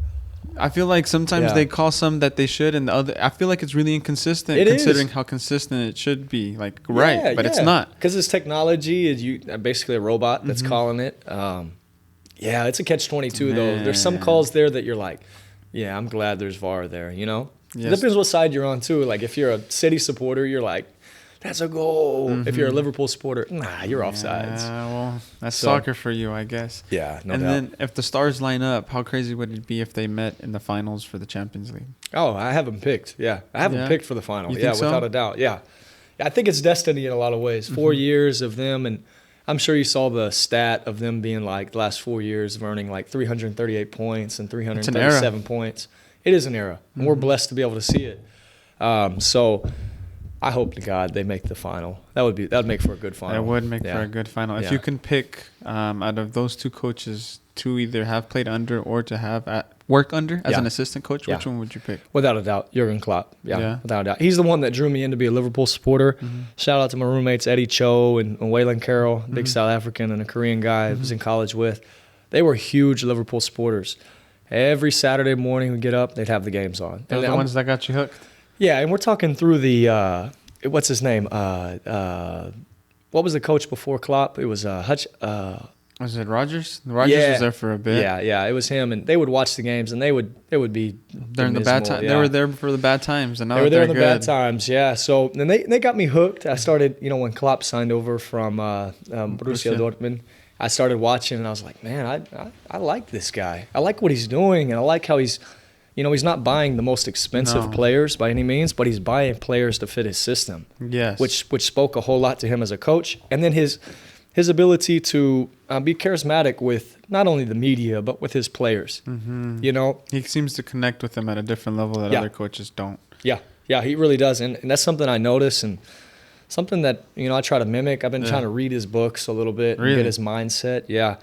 I feel like sometimes they call some that they should, and the other. I feel like it's really inconsistent considering how consistent it should be. But it's not. Because it's technology. Is basically a robot that's calling it. It's a catch-22 though. There's some calls there that you're like, yeah, I'm glad there's VAR there. You know, it depends what side you're on too. Like if you're a City supporter, you're like, that's a goal. If you're a Liverpool supporter, nah, you're offsides. Well, that's soccer for you, I guess. Yeah, no doubt. And then if the stars line up, how crazy would it be if they met in the finals for the Champions League? Oh, I have them picked. Yeah, I have them picked for the final. You think so? Without a doubt. Yeah, I think it's destiny in a lot of ways. 4 years of them, and I'm sure you saw the stat of them being like the last 4 years of earning like 338 points and 337 points. It is an era, and we're blessed to be able to see it. So I hope to God they make the final. That would make for a good final. It would make for a good final. If you can pick out of those two coaches to either have played under or to have work under as an assistant coach, which one would you pick? Without a doubt, Jurgen Klopp. Yeah, without a doubt. He's the one that drew me in to be a Liverpool supporter. Shout out to my roommates Eddie Cho and Waylon Carroll, big South African and a Korean guy I was in college with. They were huge Liverpool supporters. Every Saturday morning we get up, they'd have the games on. They're the ones that got you hooked? Yeah, and we're talking through the what's his name? What was the coach before Klopp? It was Hutch. Was it Rodgers? Rodgers was there for a bit. Yeah, it was him, and they would watch the games, and they would be during the bad time. They were there for the bad times, and now they were there in the bad times. Yeah, so then they got me hooked. I started, when Klopp signed over from Borussia Dortmund. I started watching, and I was like, man, I like this guy. I like what he's doing, and I like how he's. He's not buying the most expensive players by any means, but he's buying players to fit his system. Yes. Which spoke a whole lot to him as a coach. And then his ability to be charismatic with not only the media, but with his players. He seems to connect with them at a different level that other coaches don't. Yeah, he really does. And that's something I notice and something that, I try to mimic. I've been trying to read his books a little bit and get his mindset. Yeah.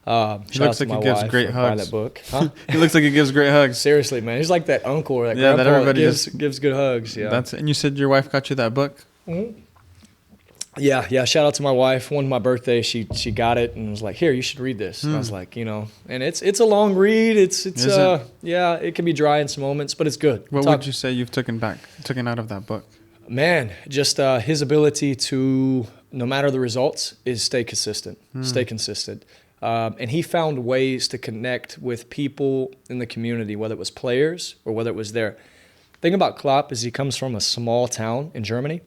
He looks like he gives great hugs. That book. Huh? He looks like he gives great hugs. Seriously, man. He's like that uncle or that grandpa that everybody gives good hugs. Yeah. And you said your wife got you that book? Mm-hmm. Yeah. Shout out to my wife. One, my birthday, she got it and was like, "Here, you should read this." And I was like, and it's a long read. It's yeah, it can be dry in some moments, but it's good. What would you say you've taken out of that book? Man, just his ability to, no matter the results, is stay consistent. Stay consistent. And he found ways to connect with people in the community, whether it was players or whether it was their. The thing about Klopp is he comes from a small town in Germany.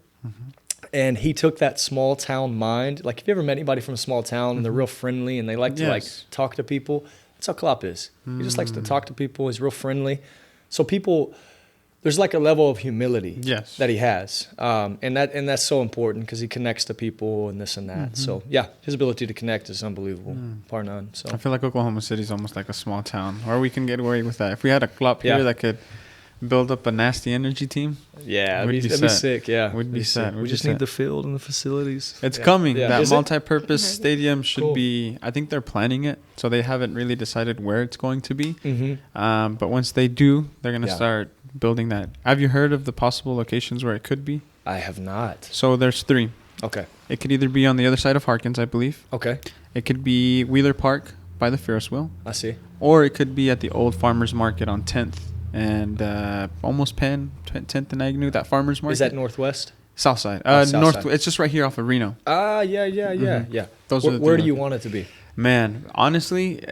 And he took that small town mind. Like, if you ever met anybody from a small town and they're real friendly and they like to like talk to people, that's how Klopp is. He just likes to talk to people. He's real friendly. So people, there's like a level of humility that he has. And that's so important because he connects to people and this and that. So yeah, his ability to connect is unbelievable, bar none. So I feel like Oklahoma City is almost like a small town, or we can get away with that. If we had a Klopp here that could build up a nasty energy team. Yeah, that'd be sick. Yeah, would be set. We just need the field and the facilities. It's coming. Yeah. That multi-purpose stadium should be. I think they're planning it, so they haven't really decided where it's going to be. But once they do, they're gonna start building that. Have you heard of the possible locations where it could be? I have not. So there's 3. Okay. It could either be on the other side of Harkins, I believe. Okay. It could be Wheeler Park by the Ferris wheel. I see. Or it could be at the old farmers market on 10th. And almost Penn, 10th and Agnew, that farmer's market. Is that northwest? South side. South side. It's just right here off of Reno. Yeah. Those where do you want it to be? Man, honestly,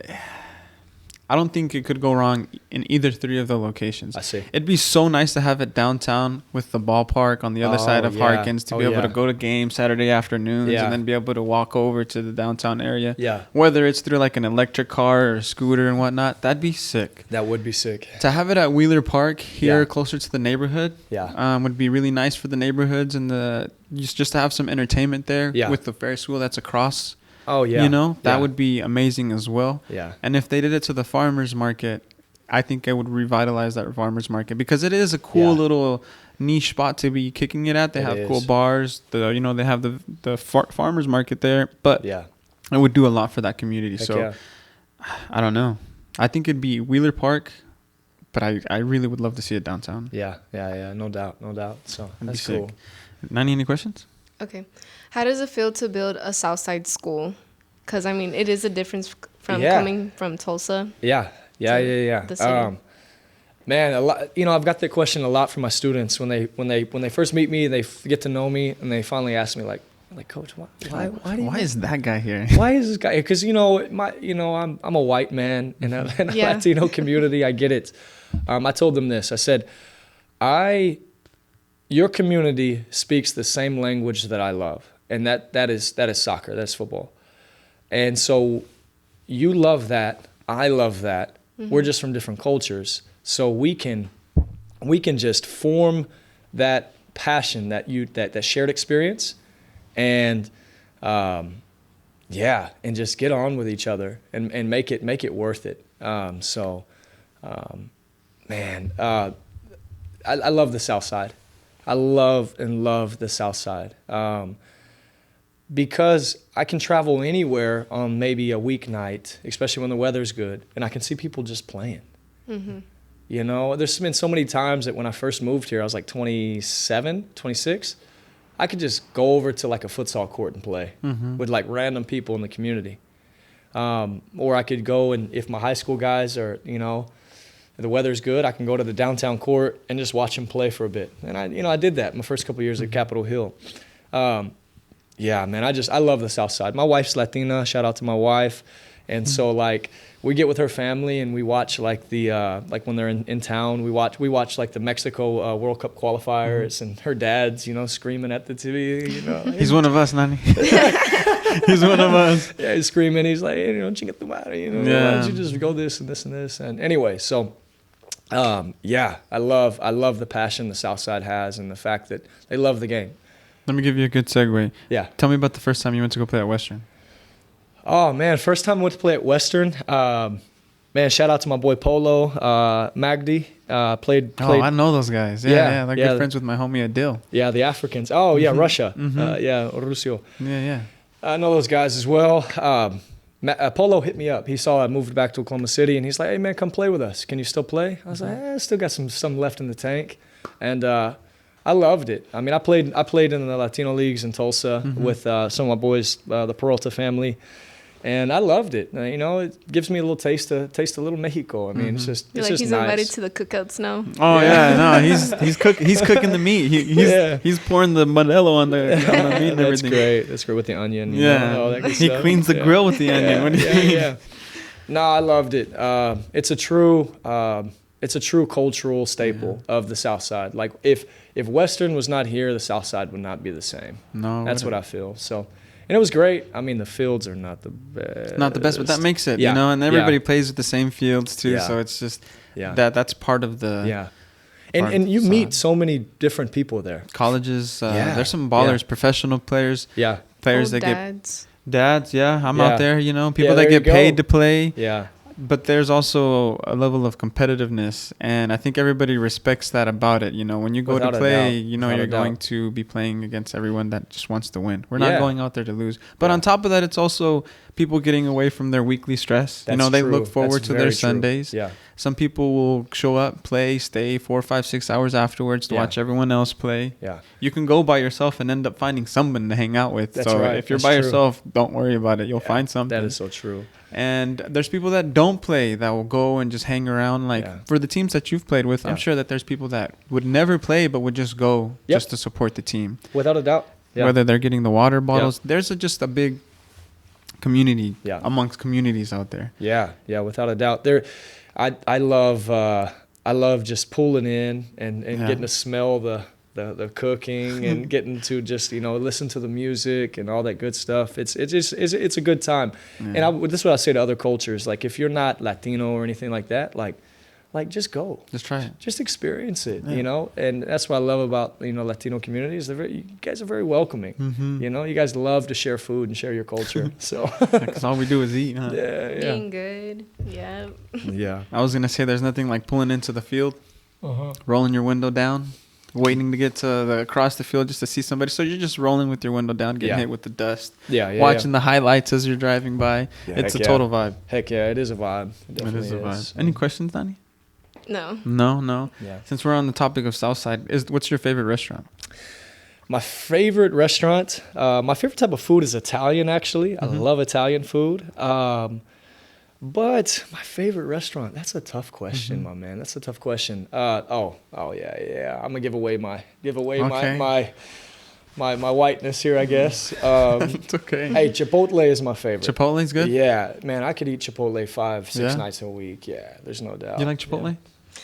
I don't think it could go wrong in either 3 of the locations. I see. It'd be so nice to have it downtown with the ballpark on the other side of Harkins to be able to go to games Saturday afternoons and then be able to walk over to the downtown area. Yeah. Whether it's through like an electric car or a scooter and whatnot, that'd be sick. That would be sick. To have it at Wheeler Park here closer to the neighborhood would be really nice for the neighborhoods and just to have some entertainment there with the Ferris wheel that's across. Oh, yeah. That would be amazing as well. Yeah. And if they did it to the farmer's market, I think it would revitalize that farmer's market because it is a cool little niche spot to be kicking it at. They have cool bars. They have the farmer's market there. But it would do a lot for that community. I don't know. I think it'd be Wheeler Park, but I really would love to see it downtown. Yeah. No doubt. So that's cool. Nani, any questions? Okay. How does it feel to build a Southside school? Because, I mean, it is a difference from coming from Tulsa. Yeah. The city. Man, a lot. I've got that question a lot from my students when they first meet me, they get to know me, and they finally ask me like Coach, why is that guy here? Why is this guy here? Because I'm a white man in a Latino community. I get it. I told them this. I said, your community speaks the same language that I love. And that is soccer, that's football. And so you love that, I love that. We're just from different cultures. So we can just form that passion, that shared experience and and just get on with each other and make it worth it. I love the South Side. I love the South Side. Because I can travel anywhere on maybe a weeknight, especially when the weather's good, and I can see people just playing. There's been so many times that when I first moved here, I was like 27, 26. I could just go over to like a futsal court and play with like random people in the community. Or I could go and if my high school guys are, the weather's good, I can go to the downtown court and just watch them play for a bit. And I did that my first couple of years at Capitol Hill. Yeah, man, I love the South Side. My wife's Latina. Shout out to my wife. And so like we get with her family and we watch like the like when they're in town, we watch like the Mexico World Cup qualifiers and her dad's, screaming at the TV, He's one of us, Nani. He's one of us. Yeah, he's screaming. He's like, hey, don't you get the matter, why don't you just go this and this and this. And anyway, so I love the passion the South Side has and the fact that they love the game. Let me give you a good segue. Yeah. Tell me about the first time you went to go play at Western. Oh, man. First time I went to play at Western. Man, shout out to my boy Polo, Magdi. Played. Oh, I know those guys. Yeah. They're good friends with my homie Adil. Yeah, the Africans. Oh, yeah, Russia. Rusio. Yeah. I know those guys as well. Polo hit me up. He saw I moved back to Oklahoma City, and he's like, hey, man, come play with us. Can you still play? I was like, I still got some left in the tank. And I loved it. I mean, I played in the Latino leagues in Tulsa with some of my boys, the Peralta family, and I loved it. You know, it gives me a little taste of little Mexico. I mean, it's just You're it's like just he's nice. invited to the cookouts now. Oh yeah, no, he's cooking the meat. He's pouring the Modelo on the meat and That's everything. great. That's great with the onion. You Yeah, know, all that good he stuff. cleans the grill with the onion. What do you mean? Yeah. No, I loved it. It's a true cultural staple of the South Side. Like if Western was not here, the South Side would not be the same. No, That's what I feel. So, and it was great. I mean, the fields are not the best. Not the best, but that makes it. Yeah. You know, and everybody Yeah. plays with the same fields too. Yeah. So it's just Yeah. that's part of the Yeah. part And of you the meet side. so many different people there. colleges. Yeah. There's some ballers, Yeah. professional players, Yeah. players Old that dads. get dads. Yeah, I'm Yeah. out there. You know, people there that you get paid go. to play. Yeah. But there's also a level of competitiveness, and I think everybody respects that about it. You know, when you go Without to a play, doubt. you know Without a you're going doubt. to be playing against everyone that just wants to win. We're Yeah. not going out there to lose. But Yeah. on top of that, it's also people getting away from their weekly stress. That's you know, they true. look forward That's to their very true. Sundays. Yeah. Some people will show up, play, stay 4, 5, 6 hours afterwards to Yeah. watch everyone else play. Yeah. You can go by yourself and end up finding someone to hang out with. That's so right. if you're That's by true. yourself, don't worry about it. You'll Yeah. find something. That is so true. And there's people that don't play that will go and just hang around. Like Yeah. for the teams that you've played with, I'm Yeah. sure that there's people that would never play but would just go Yep. just to support the team. Without a doubt. Yeah. Whether they're getting the water bottles, there's just a big community Yeah. amongst communities out there. Yeah, without a doubt. I love just pulling in and Yeah. getting to smell the cooking and getting to just listen to the music and all that good stuff. It's a good time. Yeah. And this is what I say to other cultures. Like if you're not Latino or anything like that, like just go. Just try it. Just experience it, Yeah. and that's what I love about Latino communities. You guys are very welcoming. Mm-hmm. You guys love to share food and share your culture. So Because all we do is eat, huh? yeah, Being good. Yeah. yeah. I was going to say there's nothing like pulling into the field, Uh-huh. rolling your window down, waiting to get to across the field just to see somebody. So you're just rolling with your window down, getting Yeah. hit with the dust, Yeah, watching the highlights as you're driving by. Yeah, It's a heck total vibe. Heck yeah, it is a vibe. It It definitely is a vibe. is. Any questions, Donnie? No. No. Yeah. Since we're on the topic of Southside, what's your favorite restaurant? My favorite restaurant, my favorite type of food is Italian, actually. I love Italian food. But my favorite restaurant, that's a tough question, my man. That's a tough question. Yeah. I'm gonna give away Okay. my whiteness here, I guess. It's okay. Hey, Chipotle is my favorite. Chipotle's good? Yeah, man, I could eat Chipotle 5-6 Yeah? nights a week. Yeah, there's no doubt. You like Chipotle?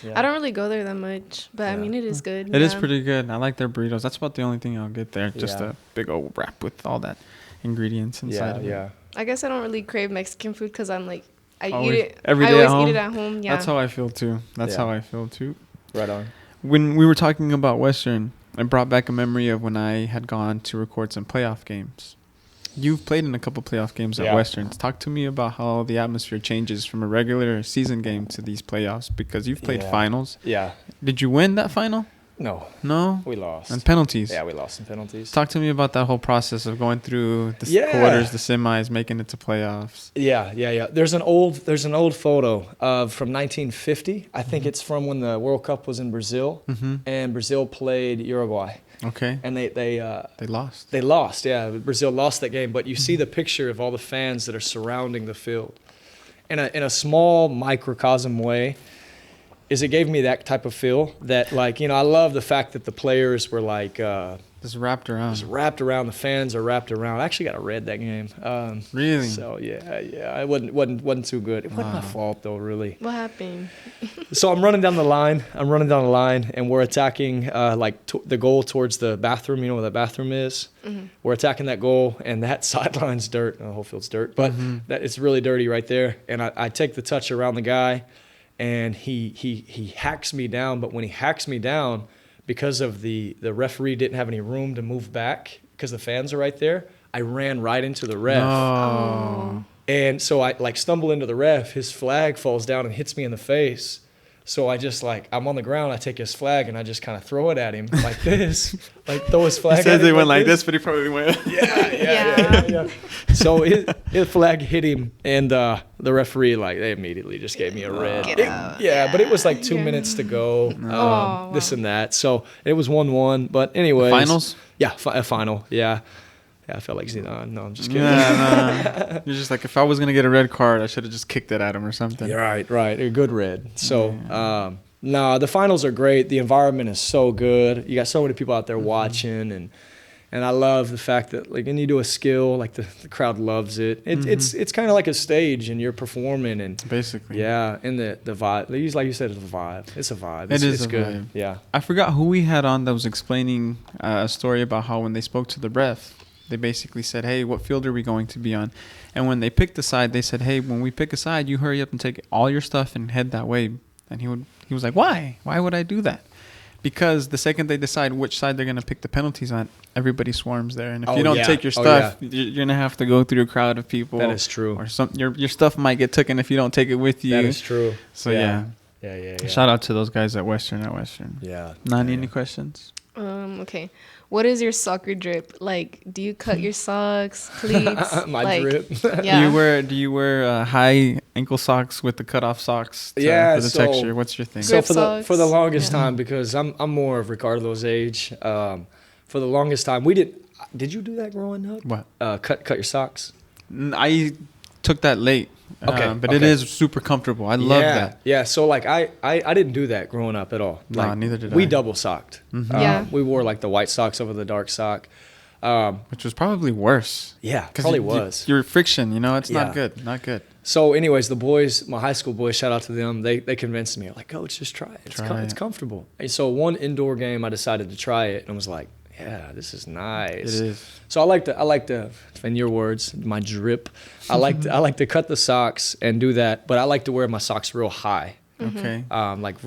Yeah. I don't really go there that much, but I Yeah. mean, it is good. It is yeah. pretty good. I like their burritos. That's about the only thing I'll get there. Just Yeah. a big old wrap with all that ingredients inside of it. Yeah. I guess I don't really crave Mexican food because I'm like, I Always- eat it every I day at always home? eat it at home. Yeah. That's how I feel too. That's Yeah. how I feel too. Right on. When we were talking about Western, it brought back a memory of when I had gone to record some playoff games. You've played in a couple playoff games at Yeah. Westerns. Talk to me about how the atmosphere changes from a regular season game to these playoffs, because you've played Yeah. finals. Yeah. Did you win that final? No, No? we lost. And penalties. Yeah, we lost in penalties. Talk to me about that whole process of going through the Yeah. quarters, the semis, making it to playoffs. Yeah. There's an old photo of from 1950. I think it's from when the World Cup was in Brazil, and Brazil played Uruguay, Okay. and they They lost. lost. Yeah, Brazil lost that game. But you see the picture of all the fans that are surrounding the field, in a small microcosm way. It gave me that type of feel that I love the fact that the players were Just wrapped around. just wrapped around. The fans are wrapped around. I actually got a red that game. Really? So yeah, it wasn't too good. It wasn't my fault though, really. What happened? So I'm running down the line, and we're attacking the goal towards the bathroom. You know where the bathroom is? We're attacking that goal, and that sideline's dirt. The whole field's dirt, but it's really dirty right there. And I take the touch around the guy, and he hacks me down. But when he hacks me down, because of the referee didn't have any room to move back because the fans are right there, I ran right into the ref. Oh. And so I stumble into the ref. His flag falls down and hits me in the face. So I just I'm on the ground. I take his flag and I just kind of throw it at him like this, like throw his flag. He says they went like this, but he probably went. Yeah. So his flag hit him, and the referee they immediately just gave me a red. But it was 2 minutes to go. This and that. So it was 1-1. But anyways, finals. Yeah, a final. Yeah. Yeah, I felt like Zidane. No, I'm just kidding. Yeah, You're just if I was going to get a red card, I should have just kicked it at him or something. Yeah, right. A good red. So, the finals are great. The environment is so good. You got so many people out there watching, and I love the fact that when you do a skill, the crowd loves it. It's kind of like a stage, and you're performing, and basically, and the vibe. Like you said, it's a vibe. It's a vibe. It's a good. Vibe. Yeah. I forgot who we had on that was explaining a story about how when they spoke to the ref, they basically said, hey, what field are we going to be on? And when they picked a side, they said, hey, when we pick a side, you hurry up and take all your stuff and head that way. And he was like, why? Why would I do that? Because the second they decide which side they're going to pick the penalties on, everybody swarms there. And if you don't take your stuff, you're going to have to go through a crowd of people. That is true. Or your stuff might get taken if you don't take it with you. That is true. So, Yeah. Shout out to those guys at Western. Yeah. Nani, any questions? Okay. What is your soccer drip? Do you cut your socks, cleats? My drip. Yeah. Do you wear high ankle socks with the cutoff socks for the texture? What's your thing? So for the longest time, because I'm more of Ricardo's age, for the longest time did you do that growing up? What? Cut your socks? I took that late. But it is super comfortable. I love that. Yeah, so I didn't do that growing up at all. No, neither did I. We double socked. Mm-hmm. We wore the white socks over the dark sock. Which was probably worse. Yeah, probably was. Your friction, it's not good. Not good. So anyways, the boys, my high school boys, shout out to them. They convinced me. Coach, just try it. It's comfortable. And so one indoor game, I decided to try it and was like, yeah, this is nice. It is. So I like to, in your words, my drip. I like to cut the socks and do that, but I like to wear my socks real high. Okay.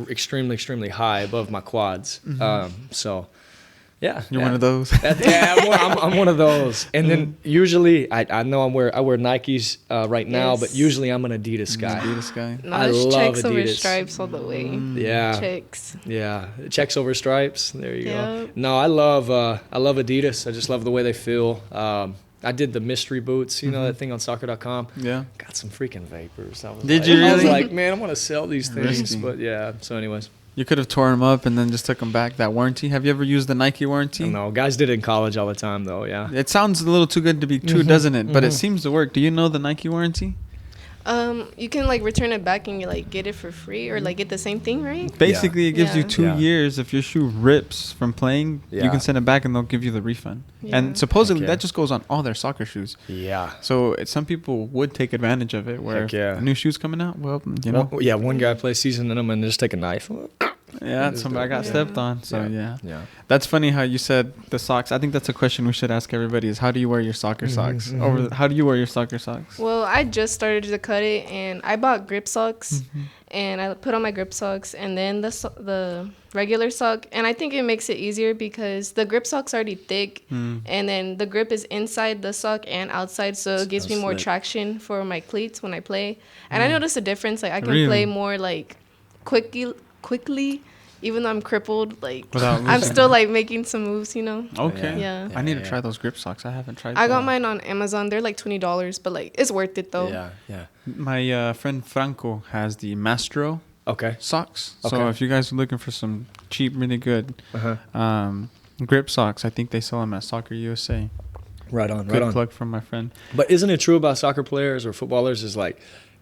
Extremely, extremely high above my quads. So, yeah. You're one of those. I'm one of those. And then usually, I know I wear Nikes right now, but usually I'm an Adidas guy. Adidas guy. No, I love checks Adidas. over stripes all the way. Yeah. Checks. Yeah, checks over stripes. There you go. Yep. No, I love Adidas. I just love the way they feel. I did the mystery boots, that thing on soccer.com. Yeah. Got some freaking vapors. Did you really? I was like, man, I want to sell these things. Risky. But yeah, so anyways. You could have tore them up and then just took them back. That warranty. Have you ever used the Nike warranty? No, guys did it in college all the time, though, yeah. It sounds a little too good to be true, doesn't it? But it seems to work. Do you know the Nike warranty? You can return it back and you get it for free or get the same thing, right? Basically, it gives you 2 Yeah. years. If your shoe rips from playing, you Yeah. can send it back and they'll give you the refund. Yeah. And supposedly Heck yeah. that just goes on all their soccer shoes. Yeah. So some people would take advantage of it. Where Heck yeah. if a new shoe's coming out, well, One guy plays season in them and just take a knife. yeah, somebody got stepped on. So Yeah. that's funny how you said the socks. I think that's a question we should ask everybody: is how do you wear your soccer socks? How do you wear your soccer socks? Well, I just started to cut it, and I bought grip socks, and I put on my grip socks, and then the regular sock, and I think it makes it easier because the grip sock's already thick, and then the grip is inside the sock and outside, so it gives me more traction for my cleats when I play. And I noticed a difference. I can play more quickly, even though I'm crippled. I'm still making some moves, Okay. Yeah. I need to try those grip socks. I haven't tried. I got mine on Amazon. They're $20, but it's worth it though. Yeah. My friend Franco has the Mastro Okay. socks. Okay. So if you guys are looking for some cheap, really good grip socks, I think they sell them at Soccer USA. Right on. Good plug from my friend. But isn't it true about soccer players or footballers is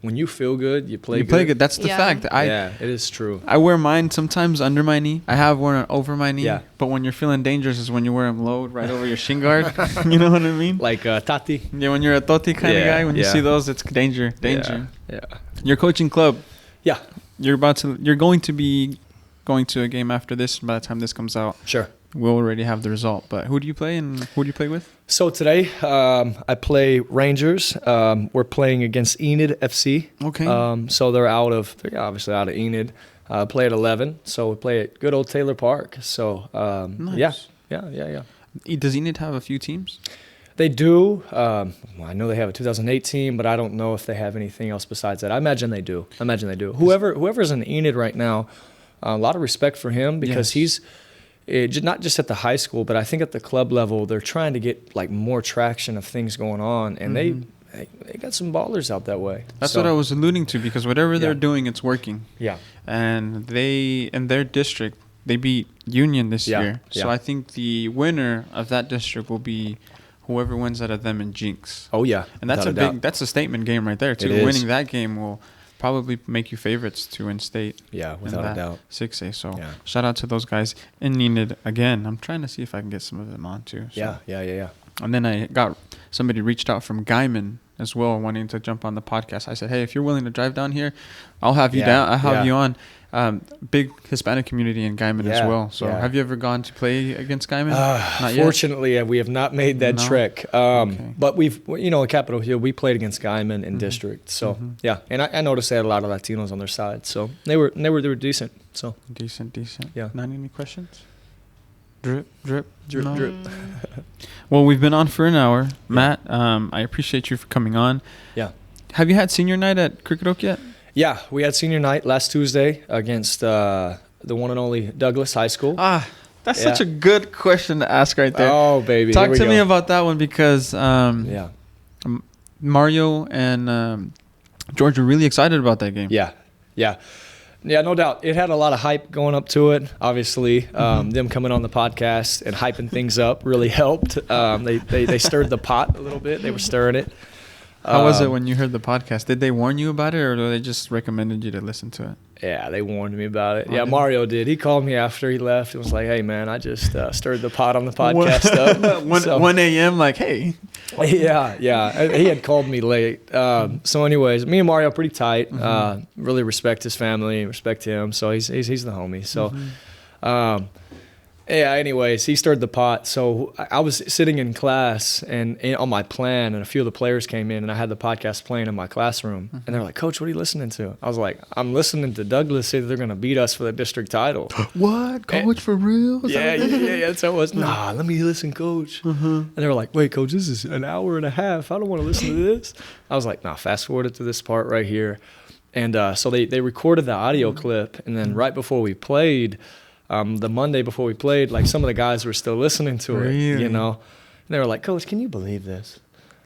when you feel good, you play good? That's the fact. It is true. I wear mine sometimes under my knee. I have worn it over my knee. Yeah. But when you're feeling dangerous is when you wear them low right over your shin guard. You know what I mean? Like Tati. Yeah, when you're a Toti kind of guy, when you see those, it's danger. Yeah. Your coaching club. Yeah. You're going to be going to a game after this. By the time this comes out, Sure. we'll already have the result. But who do you play and who do you play with? So today, I play Rangers. We're playing against Enid FC. Okay. So they're obviously out of Enid. Play at 11. So we play at good old Taylor Park. So Nice. yeah. Does Enid have a few teams? They do. I know they have a 2008 team, but I don't know if they have anything else besides that. I imagine they do. Whoever's in Enid right now, a lot of respect for him because he's not just at the high school, but I think at the club level, they're trying to get like more traction of things going on, and they got some ballers out that way. That's what I was alluding to, because whatever they're doing, it's working. Yeah. And they, in their district, they beat Union this year. So I think the winner of that district will be whoever wins out of them in Jinx. Oh yeah. And that's a statement game right there too. Winning that game will probably make you favorites to win state. Yeah, without a doubt. 6A. So shout out to those guys in Enid again. I'm trying to see if I can get some of them on too. So. Yeah. And then somebody reached out from Guyman as well, wanting to jump on the podcast. I said, hey, if you're willing to drive down here, I'll have you down. I'll have you on. Big Hispanic community in Guyman as well. So have you ever gone to play against Guyman? Not yet? Fortunately, we have not made that trek. But we've, in Capitol Hill, we played against Guyman in district. So and I noticed they had a lot of Latinos on their side. So they were decent. So decent. Yeah. Not any questions? Drip. Mm. Well, we've been on for an hour. Matt, I appreciate you for coming on. Yeah. Have you had senior night at Cricket Oak yet? Yeah, we had senior night last Tuesday against the one and only Douglas High School. That's such a good question to ask right there. Oh, baby. Talk to me about that one, because Mario and George were really excited about that game. Yeah, no doubt. It had a lot of hype going up to it. Obviously, them coming on the podcast and hyping things up really helped. They stirred the pot a little bit. They were stirring it. How was it when you heard the podcast? Did they warn you about it, or they just recommended you to listen to it? Yeah, they warned me about it. Yeah, Mario did. He called me after he left and was like, hey, man, I just stirred the pot on the podcast up. 1 a.m., like, hey. Yeah. He had called me late. So anyways, me and Mario are pretty tight. Really respect his family, respect him. So he's the homie. So, anyways, he stirred the pot. So I was sitting in class and on my plan, and a few of the players came in, and I had the podcast playing in my classroom. And they're like, Coach, what are you listening to? I was like, I'm listening to Douglas say that they're going to beat us for the district title. What? Coach, for real? Yeah. That's how it was. Nah, let me listen, Coach. And they were like, wait, Coach, this is an hour and a half. I don't want to listen to this. I was like, nah, fast forward it to this part right here. And so they recorded the audio clip, and then right before we played, the Monday before we played, like some of the guys were still listening to it, and they were like, Coach, can you believe this?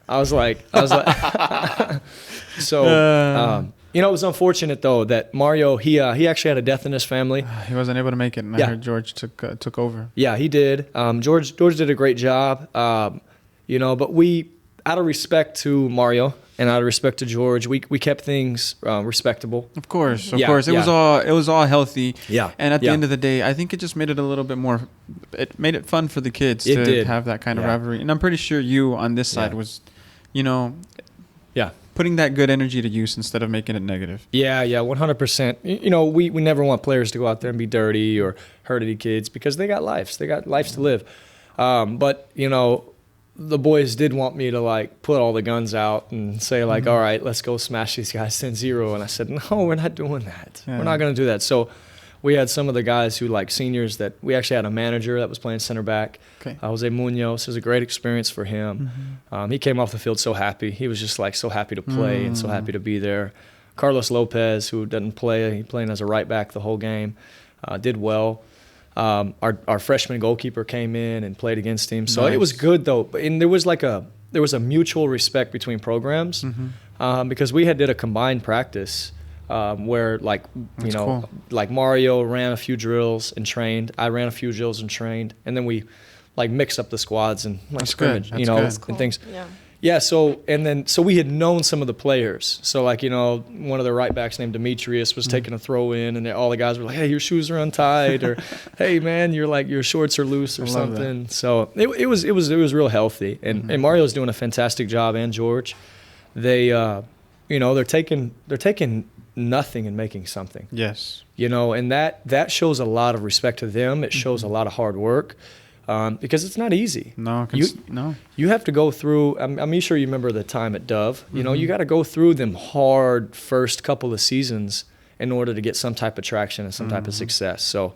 I was like, so, it was unfortunate though that Mario, he actually had a death in his family. He wasn't able to make it, and I heard George took over. Yeah, he did. George did a great job, but we, out of respect to Mario and out of respect to George, we kept things respectable. Of course. It was all healthy. Yeah. And at the end of the day, I think it just made it a little bit more. It made it fun for the kids to have that kind of rivalry. And I'm pretty sure you on this side was, putting that good energy to use instead of making it negative. Yeah, 100%. We never want players to go out there and be dirty or hurt any kids, because they got lives. They got lives to live. But the boys did want me to like put all the guns out and say like, all right, let's go smash these guys 10-0. And I said, no, we're not doing that. We're not going to do that. So we had some of the guys who, like seniors, that we actually had a manager that was playing center back. Okay. Jose Munoz. It was a great experience for him. He came off the field so happy. He was just like so happy to play and so happy to be there. Carlos Lopez, who doesn't play, he playing as a right back the whole game, did well. Our freshman goalkeeper came in and played against him. So it was good though. And there was a mutual respect between programs, because we did a combined practice. Where cool. Like Mario ran a few drills and trained. I ran a few drills and trained, and then we like mixed up the squads and like scrimmage, That's and things. Yeah. So we had known some of the players. So like one of the right backs named Demetrius was taking a throw in, and all the guys were like, "Hey, your shoes are untied," or "Hey, man, your shorts are loose," or something. That. So it was real healthy, and Mario's doing a fantastic job, and George. They they're taking nothing and making something. Yes. And that shows a lot of respect to them. It shows a lot of hard work, because it's not easy. No. You have to go through. I'm sure you remember the time at Dove. You got to go through them hard first couple of seasons in order to get some type of traction and some type of success. So,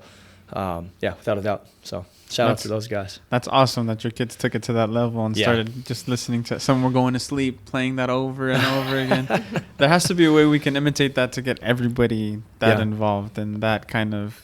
without a doubt. So. Shout out to those guys. That's awesome that your kids took it to that level and started just listening to some were going to sleep, playing that over and over again. There has to be a way we can imitate that to get everybody that involved and that kind of,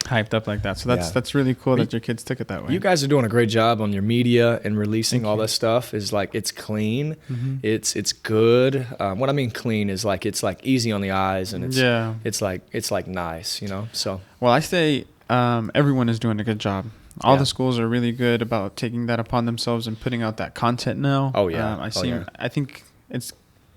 hyped up like that. So that's really cool that your kids took it that way. You guys are doing a great job on your media and releasing all that stuff. Is like it's clean, it's good. What I mean clean is like it's like easy on the eyes and it's like nice, So well, I say everyone is doing a good job. All the schools are really good about taking that upon themselves and putting out that content now. Oh yeah, I think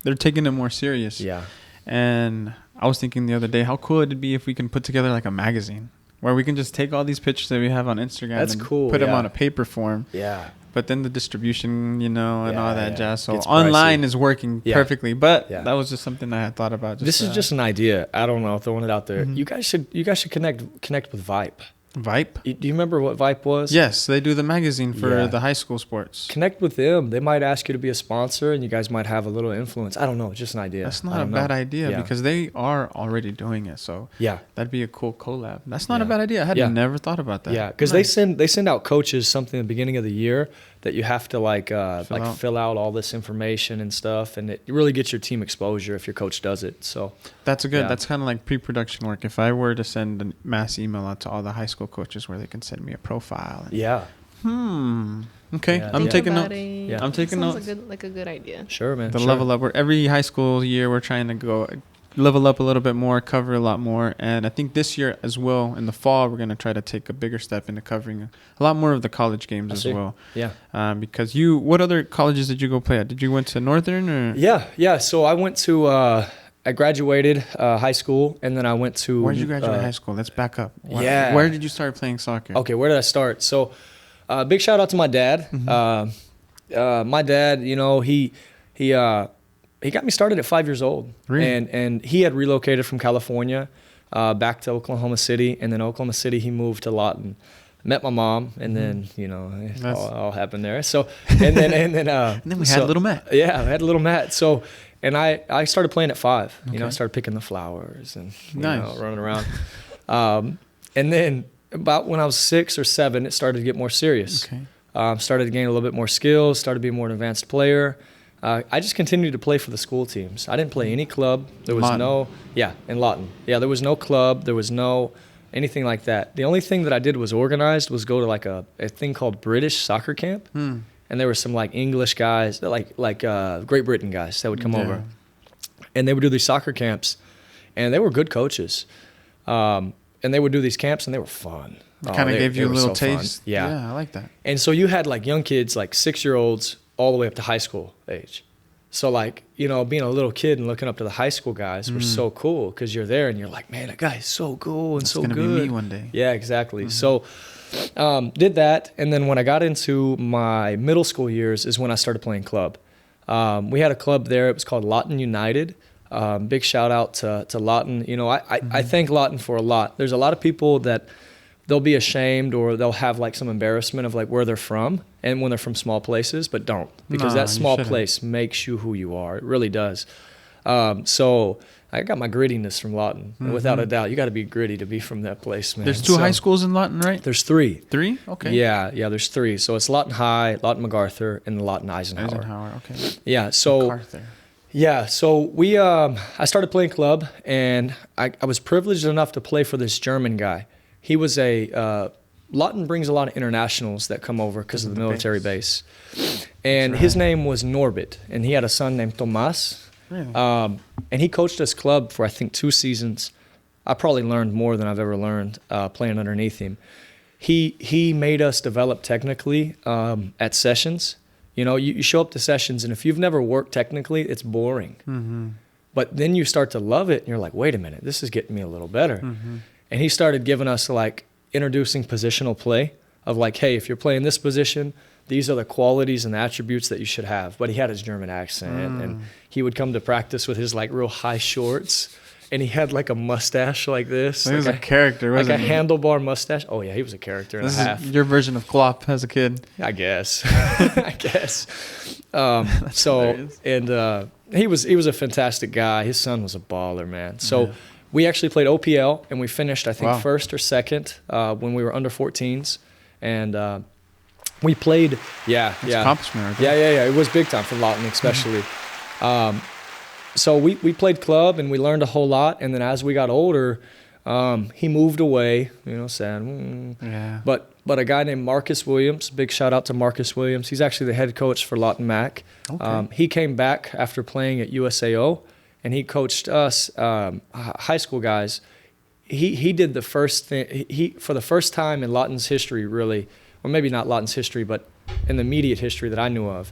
they're taking it more serious. Yeah, and I was thinking the other day, how cool it'd be if we can put together like a magazine where we can just take all these pictures that we have on Instagram and put them on a paper form. Yeah. But then the distribution, and all that jazz. So online is working perfectly. But that was just something I had thought about. This is just an idea. I don't know, throwing it out there. You guys should connect with Vipe. Vipe? Do you remember what Vipe was? Yes, they do the magazine for the high school sports. Connect with them. They might ask you to be a sponsor, and you guys might have a little influence. I don't know. It's just an idea. That's not a bad idea because they are already doing it. So that'd be a cool collab. That's not a bad idea. I had never thought about that. Yeah, because they send out coaches something at the beginning of the year that you have to fill out all this information and stuff, and it really gets your team exposure if your coach does it. So that's good. That's kind of like pre-production work. If I were to send a mass email out to all the high school coaches where they can send me a profile. Okay. I'm taking notes. I'm taking notes. Sounds like a good idea. Sure, man. Level up. Every high school year we're trying to go level up a little bit more, cover a lot more, and I think this year as well in the fall we're going to try to take a bigger step into covering a lot more of the college games as well. Because what other colleges did you go play at? Did you went to Northern or? So I went to I graduated high school, and then I went to where did you graduate high school? Let's back up. Where did you start playing soccer? Okay, where did I start? So big shout out to my dad. My dad, he got me started at 5 years old. Really? And he had relocated from California back to Oklahoma City. And then Oklahoma City, he moved to Lawton. Met my mom, and then, it all happened there. So, and then we had little Matt. Yeah, I had little Matt. So, and I started playing at 5. I started picking the flowers and running around. And then about when I was 6 or 7, it started to get more serious. Okay. Started to gain a little bit more skills, started to be more an advanced player. I just continued to play for the school teams. I didn't play any club. There was in Lawton. Yeah, there was no club. There was no anything like that. The only thing that I did was organized was go to like a thing called British soccer camp. And there were some like English guys, like Great Britain guys that would come over. And they would do these soccer camps. And they were good coaches. And they would do these camps and they were fun. Kind of gave you a little taste. Fun. Yeah, I like that. And so you had like young kids, like 6-year-olds, all the way up to high school age. So like, being a little kid and looking up to the high school guys was so cool because you're there and you're like, man, that guy is so cool and so good. It's going to be me one day. Yeah, exactly. So did that. And then when I got into my middle school years is when I started playing club. We had a club there. It was called Lawton United. Big shout out to Lawton. I thank Lawton for a lot. There's a lot of people that they'll be ashamed or they'll have like some embarrassment of like where they're from and when they're from small places, but don't, because that small place makes you who you are. It really does. So I got my grittiness from Lawton. And without a doubt, you got to be gritty to be from that place, man. There's two high schools in Lawton, right? There's 3. 3? Okay. Yeah, there's 3. So it's Lawton High, Lawton MacArthur, and Lawton Eisenhower. Okay. Yeah, so MacArthur. Yeah, so we I started playing club, and I was privileged enough to play for this German guy. He was Lawton brings a lot of internationals that come over because of the military base. And his name was Norbit, and he had a son named Tomas. Really? And he coached us club for, I think, 2 seasons. I probably learned more than I've ever learned playing underneath him. He made us develop technically at sessions. You show up to sessions, and if you've never worked technically, it's boring. But then you start to love it, and you're like, wait a minute, this is getting me a little better. And he started giving us like introducing positional play of like, hey, if you're playing this position, these are the qualities and the attributes that you should have. But he had his German accent, and he would come to practice with his like real high shorts, and he had like a mustache like this. So he was a character, wasn't he? Like a handlebar mustache. Oh yeah, he was a character and a half. This is your version of Klopp as a kid. I guess. I guess. Hilarious. And he was a fantastic guy. His son was a baller, man. So. We actually played OPL, and we finished, I think, first or second when we were under 14s. And we played, That's accomplishment right there. yeah. It was big time for Lawton, especially. So we played club and we learned a whole lot. And then as we got older, he moved away. Sad. Yeah. But a guy named Marcus Williams, big shout out to Marcus Williams. He's actually the head coach for Lawton Mac. Okay. He came back after playing at USAO, and he coached us high school guys. He did the first thing. For the first time in Lawton's history, really, or maybe not Lawton's history, but in the immediate history that I knew of,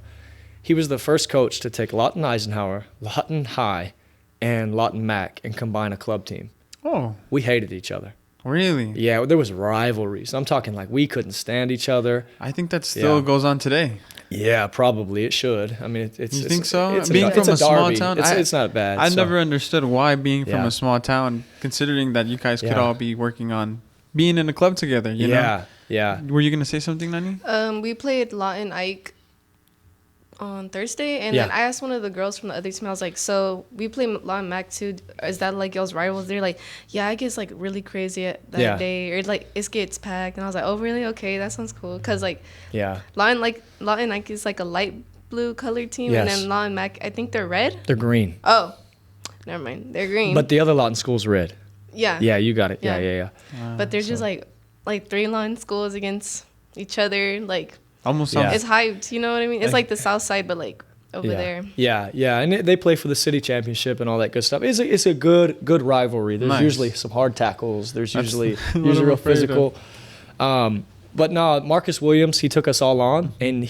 he was the first coach to take Lawton Eisenhower, Lawton High, and Lawton Mac and combine a club team. Oh, We hated each other. really? Yeah, there was rivalries. I'm talking like we couldn't stand each other. I think that still Yeah. goes on today. Yeah, probably it should. I mean, it's. You think so? It's Being from it's a small derby. town, it's not bad. I so. never understood why being from Yeah. a small town, considering that you guys could Yeah. all be working on being in a club together. You know? Yeah. Were you gonna say something, Nani? We played Lawton Ike on Thursday, and Yeah. then I asked one of the girls from the other team. I was like, "So we play Lawton Mac too? Is that like y'all's rivals?" They're like, "Yeah, it gets like really crazy that Yeah. day, or like it gets packed." And I was like, "Oh, really? Okay, that sounds cool." Cause like Yeah. Lawton Ike is like a light blue colored team, and Yes. then Lawton Mac, I think they're red. They're green, Oh, never mind, they're green. but the other Lawton school's red. yeah, Yeah, you got it. Yeah. Yeah. But there's just like 3 Lawton schools against each other. Like Almost Yeah. sounds. it's hyped. You know what I mean? It's like the South Side, but like over there. Yeah, and they play for the city championship and all that good stuff. It's a good rivalry. There's Nice. usually some hard tackles. There's That's usually what I'm real afraid of. physical. But no, Marcus Williams, he took us all on, and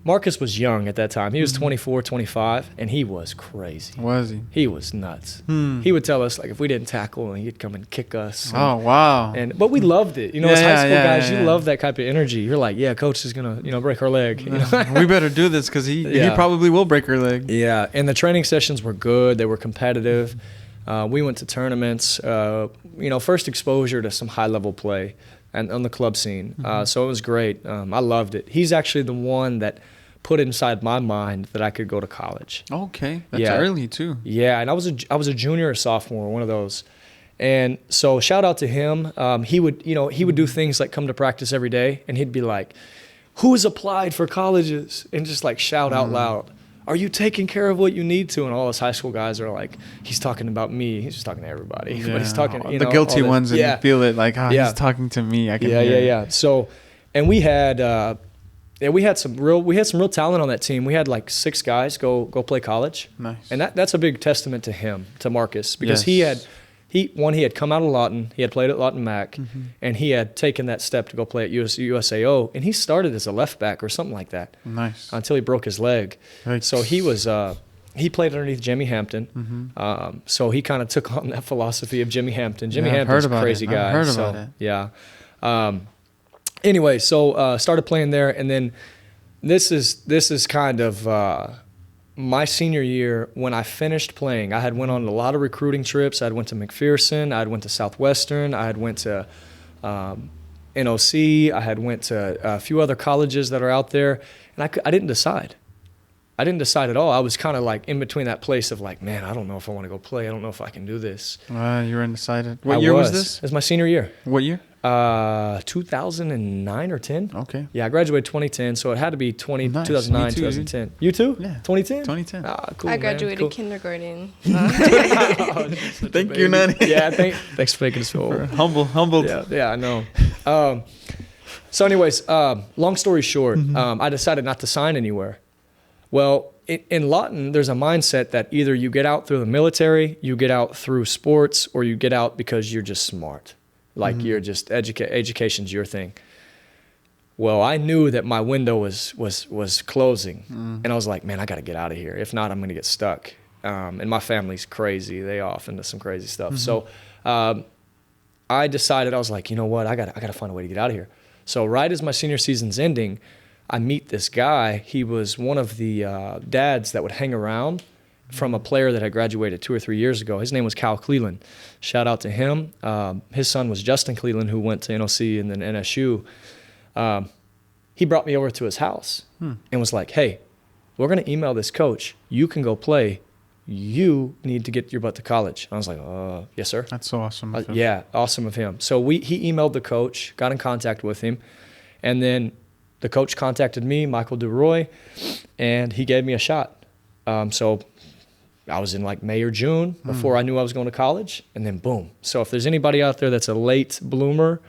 Marcus was young at that time. He was 24, 25, and he was crazy. Was he? He was nuts. He would tell us like if we didn't tackle, and he'd come and kick us. And, Oh wow. but we loved it. As Yeah, high school yeah, guys, yeah, you yeah. love that type of energy. You're like, yeah, coach is gonna break our leg. You know? We better do this because he Yeah. probably will break her leg. Yeah, and the training sessions were good. They were competitive. We went to tournaments. First exposure to some high-level play and on the club scene. So it was great. I loved it. He's actually the one that put inside my mind that I could go to college. Okay, that's Yeah. early too. Yeah, and I was a junior or sophomore, one of those. And so shout out to him. He would do things like come to practice every day, and he'd be like, "Who has applied for colleges?" and just like shout out loud, "Are you taking care of what you need to?" And all us high school guys are like, "He's talking about me." He's just talking to everybody, but he's talking. The guilty all this- ones, and Yeah, you feel it like, Yeah. he's talking to me. I can yeah, hear yeah, it. yeah. So, and we had some real talent on that team. We had like 6 guys go play college. Nice. And that's a big testament to him, to Marcus, because Yes. he had come out of Lawton, he had played at Lawton Mac, and he had taken that step to go play at USAO, and he started as a left back or something like that Nice. until he broke his leg. Right. So he played underneath Jimmy Hampton. So he kind of took on that philosophy of Jimmy Hampton. Jimmy Yeah, I've Hampton's heard a about crazy it. guy. I've heard so, about it. Yeah. Anyway, so started playing there, and then this is kind of my senior year when I finished playing. I had went on a lot of recruiting trips. I had went to McPherson. I had went to Southwestern. I had went to NOC. I had went to a few other colleges that are out there, and I didn't decide. I didn't decide at all. I was kind of like in between that place of like, man, I don't know if I want to go play. I don't know if I can do this. You were undecided. What year was this? It was my senior year. What year? 2009 or 10. Okay. Yeah, I graduated 2010, so it had to be Nice. 2009, Me too, dude. 2010. You too? Yeah. 2010? 2010. Ah, cool, I man. graduated Cool. kindergarten. Thank you, Nani. Yeah, thanks for making us feel old. Humbled. Yeah, I know. So anyways, long story short, I decided not to sign anywhere. Well, in Lawton, there's a mindset that either you get out through the military, you get out through sports, or you get out because you're just smart. Like you're just education's your thing. Well, I knew that my window was closing, and I was like, man, I got to get out of here. If not, I'm going to get stuck. And my family's crazy; they off into some crazy stuff. So I decided, I was like, you know what, I got to find a way to get out of here. So right as my senior season's ending, I meet this guy. He was one of the dads that would hang around from a player that had graduated 2 or 3 years ago. His name was Cal Cleland. Shout out to him. His son was Justin Cleland, who went to NOC and then NSU. He brought me over to his house and was like, hey, we're going to email this coach. You can go play you need to get your butt to college. And I was like, yes, sir. That's so awesome. of him. Yeah, awesome of him. So he emailed the coach, got in contact with him, and then the coach contacted me, Michael DeRoy, and he gave me a shot. So I was in like May or June before I knew I was going to college, and then boom. So if there's anybody out there that's a late bloomer,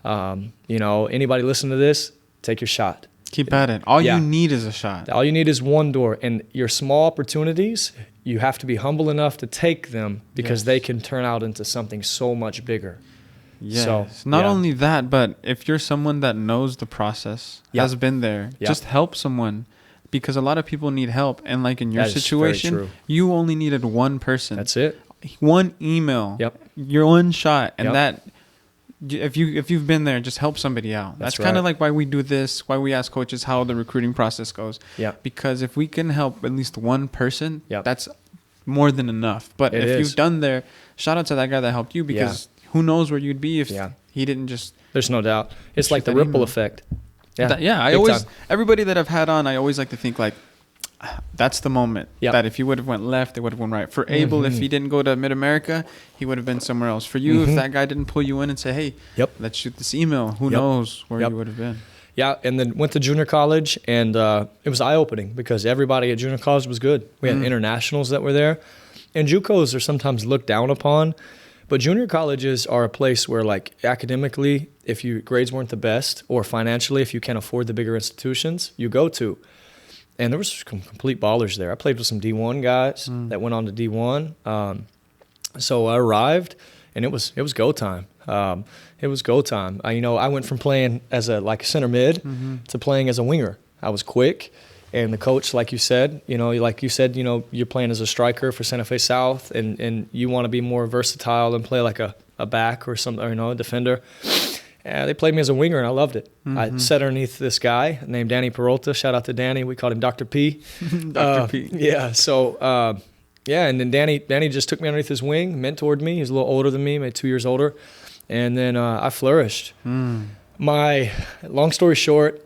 anybody listening to this, take your shot. Keep at it. All Yeah. you need is a shot. All you need is one door, and your small opportunities, you have to be humble enough to take them because Yes. they can turn out into something so much bigger. Yes. So, Not yeah. only that, but if you're someone that knows the process, Yeah. has been there, Yeah. just help someone, because a lot of people need help. And like in your That is very situation, true. you only needed one person. That's it. One email. Yep. Your one shot, and Yep. that. If you've been there, just help somebody out. That's That's kind of right. like why we do this, why we ask coaches how the recruiting process goes. Yeah. Because if we can help at least one person, Yep. that's more than enough. But It if is. you've done there, shout out to that guy that helped you, because who knows where you'd be if Yeah. he didn't just. There's no doubt. It's Shoot like the that ripple email. effect. I big always, time. everybody that I've had on, I always like to think like, that's the moment Yep. that if he would have went left, it would have went right. For Abel, if he didn't go to Mid-America, he would have been somewhere else. For you, if that guy didn't pull you in and say, hey, Yep. let's shoot this email, who Yep. knows where Yep. you would have been. Yeah, and then went to junior college, and it was eye-opening because everybody at junior college was good. We had internationals that were there, and JUCOs are sometimes looked down upon, but junior colleges are a place where, like, academically, if your grades weren't the best, or financially, if you can't afford the bigger institutions, you go to. And there was some complete ballers there. I played with some D1 guys that went on to D1. So I arrived, and it was go time. It was go time. I went from playing as a center mid to playing as a winger. I was quick, and the coach, like you said, you're playing as a striker for Santa Fe South, and you want to be more versatile and play like a back or something, a defender. They played me as a winger, and I loved it. I sat underneath this guy named Danny Peralta. Shout out to Danny. We called him Dr. P. Dr. P. Yeah. So, and then Danny just took me underneath his wing, mentored me. He's a little older than me, maybe 2 years older. And then I flourished. My long story short,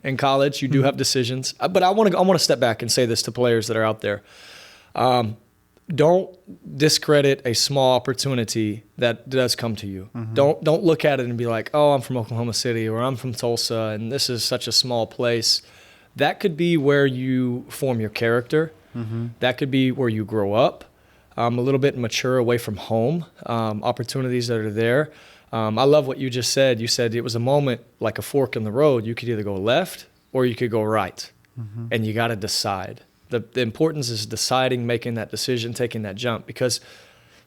in college, you do have decisions. But I want to step back and say this to players that are out there. Don't discredit a small opportunity that does come to you. Don't look at it and be like, oh, I'm from Oklahoma City, or I'm from Tulsa, and this is such a small place. That could be where you form your character. That could be where you grow up, a little bit mature away from home, opportunities that are there. I love what you just said. You said it was a moment like a fork in the road. You could either go left or you could go right, and you got to decide. The importance is deciding, making that decision, taking that jump, because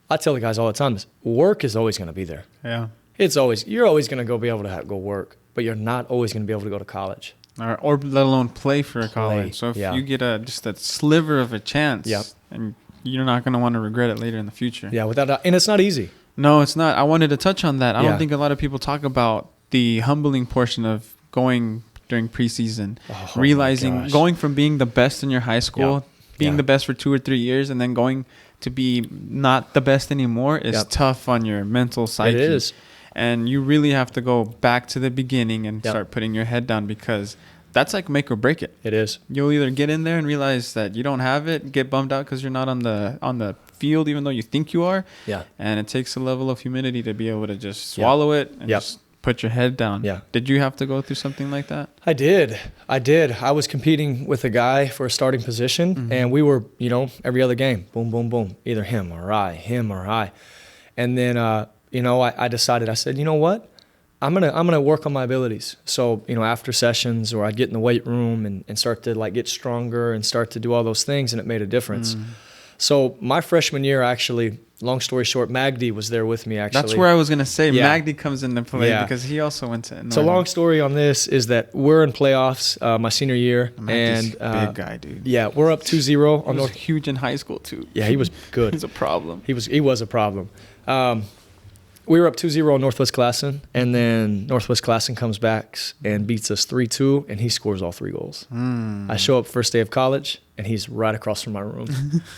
I tell the guys all the time, work is always going to be there. Yeah. You're always going to be able to go work, but you're not always going to be able to go to college. Or let alone play for a college. So if you get just a sliver of a chance, and you're not going to want to regret it later in the future. Yeah, without doubt. And it's not easy. No, it's not. I wanted to touch on that. I Yeah. don't think a lot of people talk about the humbling portion of going during preseason, realizing going from being the best in your high school, being the best for 2 or 3 years, and then going to be not the best anymore is tough on your mental psyche. It is. And you really have to go back to the beginning and start putting your head down, because that's like make or break it. It is. You'll either get in there and realize that you don't have it, get bummed out because you're not on the field, even though you think you are. Yeah. And it takes a level of humility to be able to just swallow it and just put your head down. Yeah. Did you have to go through something like that? I did. I was competing with a guy for a starting position, and we were, every other game, boom, boom, boom, either him or I. And then, I decided, I said, you know what? I'm gonna work on my abilities. So, after sessions, or I'd get in the weight room and start to get stronger and start to do all those things, and it made a difference. So my freshman year, actually, long story short, Magdi was there with me, actually. That's where I was going to say. Yeah. Magdi comes into play because he also went to Northern. So long story on this is that we're in playoffs my senior year. Magdi's and big guy, dude. Yeah, we're up 2-0 on He was North. huge in high school, too. Yeah, he was good. He's a problem. He was a problem. We were up 2-0 on Northwest Classen, and then Northwest Classen comes back and beats us 3-2, and he scores all 3 goals. I show up first day of college, and he's right across from my room.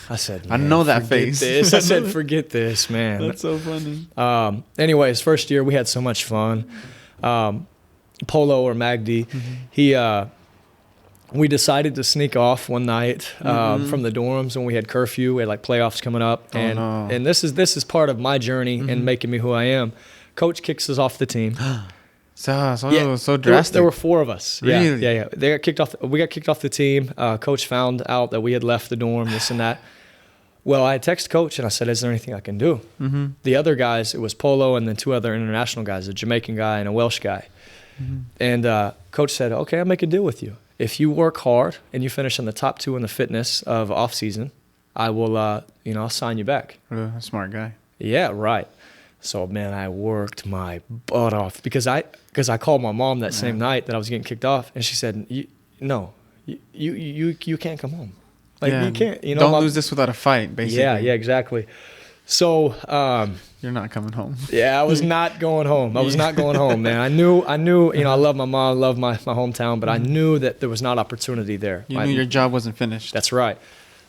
I said, I know that forget face. This. I said, forget this, man. That's so funny. Anyways, first year, we had so much fun. Polo, or Magdi, we decided to sneak off one night from the dorms when we had curfew. We had like playoffs coming up, and this is part of my journey in making me who I am. Coach kicks us off the team. So drastic. There were 4 of us. Really? Yeah. They got kicked off. We got kicked off the team. Coach found out that we had left the dorm, this and that. Well, I texted Coach and I said, "Is there anything I can do?" The other guys, it was Polo and then 2 other international guys, a Jamaican guy and a Welsh guy. And Coach said, "Okay, I'll make a deal with you. If you work hard and you finish in the top 2 in the fitness of off season, I will, I'll sign you back." A smart guy. Yeah, right. So, man, I worked my butt off because I called my mom that same night that I was getting kicked off, and she said, "No, you can't come home. Like you can't. Don't lose this without a fight, basically." Yeah, exactly. So, you're not coming home. Yeah, I was not going home. I was not going home, man. I knew. I love my mom, I love my hometown, but I knew that there was not opportunity there. You knew your job wasn't finished. That's right.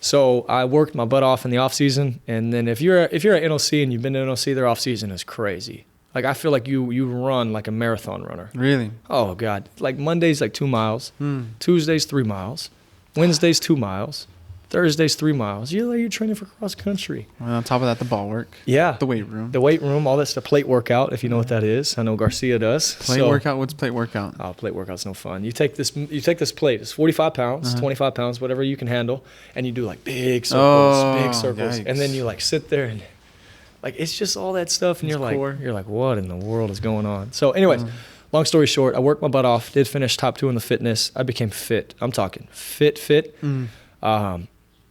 So I worked my butt off in the off season, and then if you're at NLC and you've been to NLC, their off season is crazy. Like I feel like you run like a marathon runner. Really? Oh God! Like Mondays like 2 miles, Tuesdays 3 miles, Wednesdays 2 miles, Thursdays 3 miles. You're training for cross country. And on top of that, the ball work. Yeah. The weight room. The weight room, all that's the plate workout, if you know what that is. I know Garcia does. Plate workout? What's plate workout? Oh, plate workout's no fun. You take this plate, it's 45 pounds, 25 pounds, whatever you can handle, and you do like big circles, yikes. and then you like sit there and like it's just all that stuff, and you're like, what in the world is going on? So anyways, long story short, I worked my butt off, did finish top 2 in the fitness. I became fit. I'm talking fit.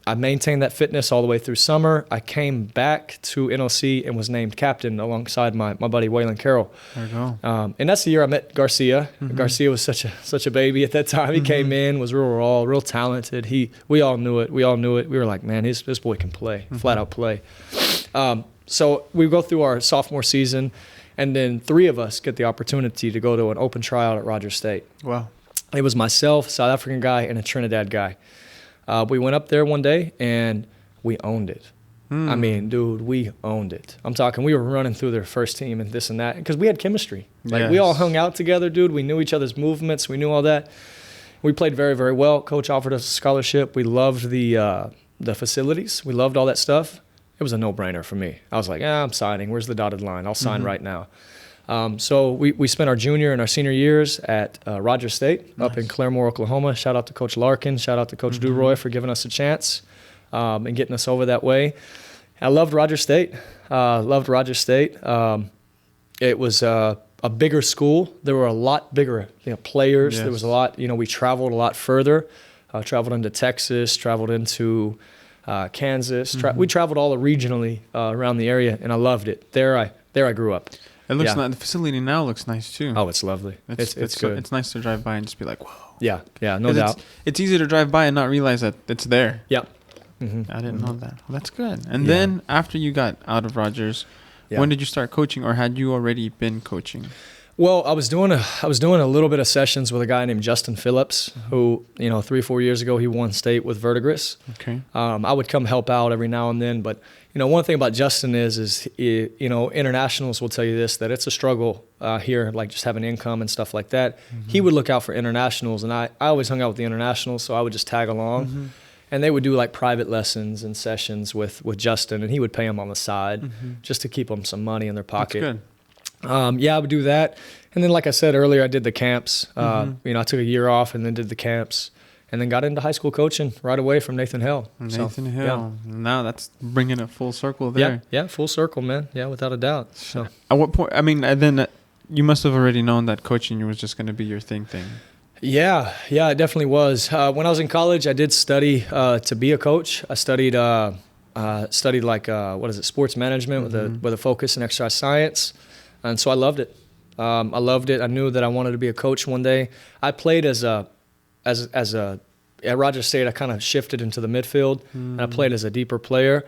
I maintained that fitness all the way through summer. I came back to NLC and was named captain alongside my buddy Waylon Carroll. There you go. And that's the year I met Garcia. Garcia was such a baby at that time. He came in, was real raw, real talented. We all knew it. We were like, man, this boy can play, flat out play. So we go through our sophomore season, and then 3 of us get the opportunity to go to an open tryout at Rodger State. Wow. It was myself, South African guy, and a Trinidad guy. We went up there one day, and we owned it. I mean, dude, we owned it. I'm talking, we were running through their first team and this and that because we had chemistry. Like, we all hung out together, dude. We knew each other's movements. We knew all that. We played very, very well. Coach offered us a scholarship. We loved the facilities. We loved all that stuff. It was a no-brainer for me. I was like, I'm signing. Where's the dotted line? I'll sign right now. So we spent our junior and our senior years at Rodger State up in Claremore, Oklahoma. Shout out to Coach Larkin. Shout out to Coach Duroy for giving us a chance and getting us over that way. I loved Rodger State. It was a bigger school. There were a lot bigger players. Yes. There was a lot. We traveled a lot further. Traveled into Texas. Traveled into Kansas. We traveled all regionally around the area, and I loved it. There I grew up. It looks nice. The facility now looks nice too. Oh, it's lovely. It's good. It's nice to drive by and just be like, whoa. Yeah, no doubt. It's easy to drive by and not realize that it's there. Yeah. I didn't know that. Well, that's good. And then after you got out of Rodgers, when did you start coaching, or had you already been coaching? Well, I was doing a little bit of sessions with a guy named Justin Phillips, who 3 or 4 years ago he won state with Verdigris. Okay. I would come help out every now and then, but one thing about Justin is internationals will tell you this, that it's a struggle here, like just having income and stuff like that. He would look out for internationals, and I always hung out with the internationals, so I would just tag along. And they would do like private lessons and sessions with Justin, and he would pay them on the side just to keep them some money in their pocket. That's good. I would do that. And then, like I said earlier, I did the camps. I took a year off and then did the camps, and then got into high school coaching right away from Nathan Hill. Nathan Hill. Yeah. Now that's bringing it full circle there. Yeah, full circle, man. Yeah, without a doubt. So at what point? I mean, then you must have already known that coaching was just going to be your thing. Yeah, it definitely was. When I was in college, I did study to be a coach. I studied sports management with a focus in exercise science, and so I loved it. I knew that I wanted to be a coach one day. I played at Rodger State. I kind of shifted into the midfield, and I played as a deeper player.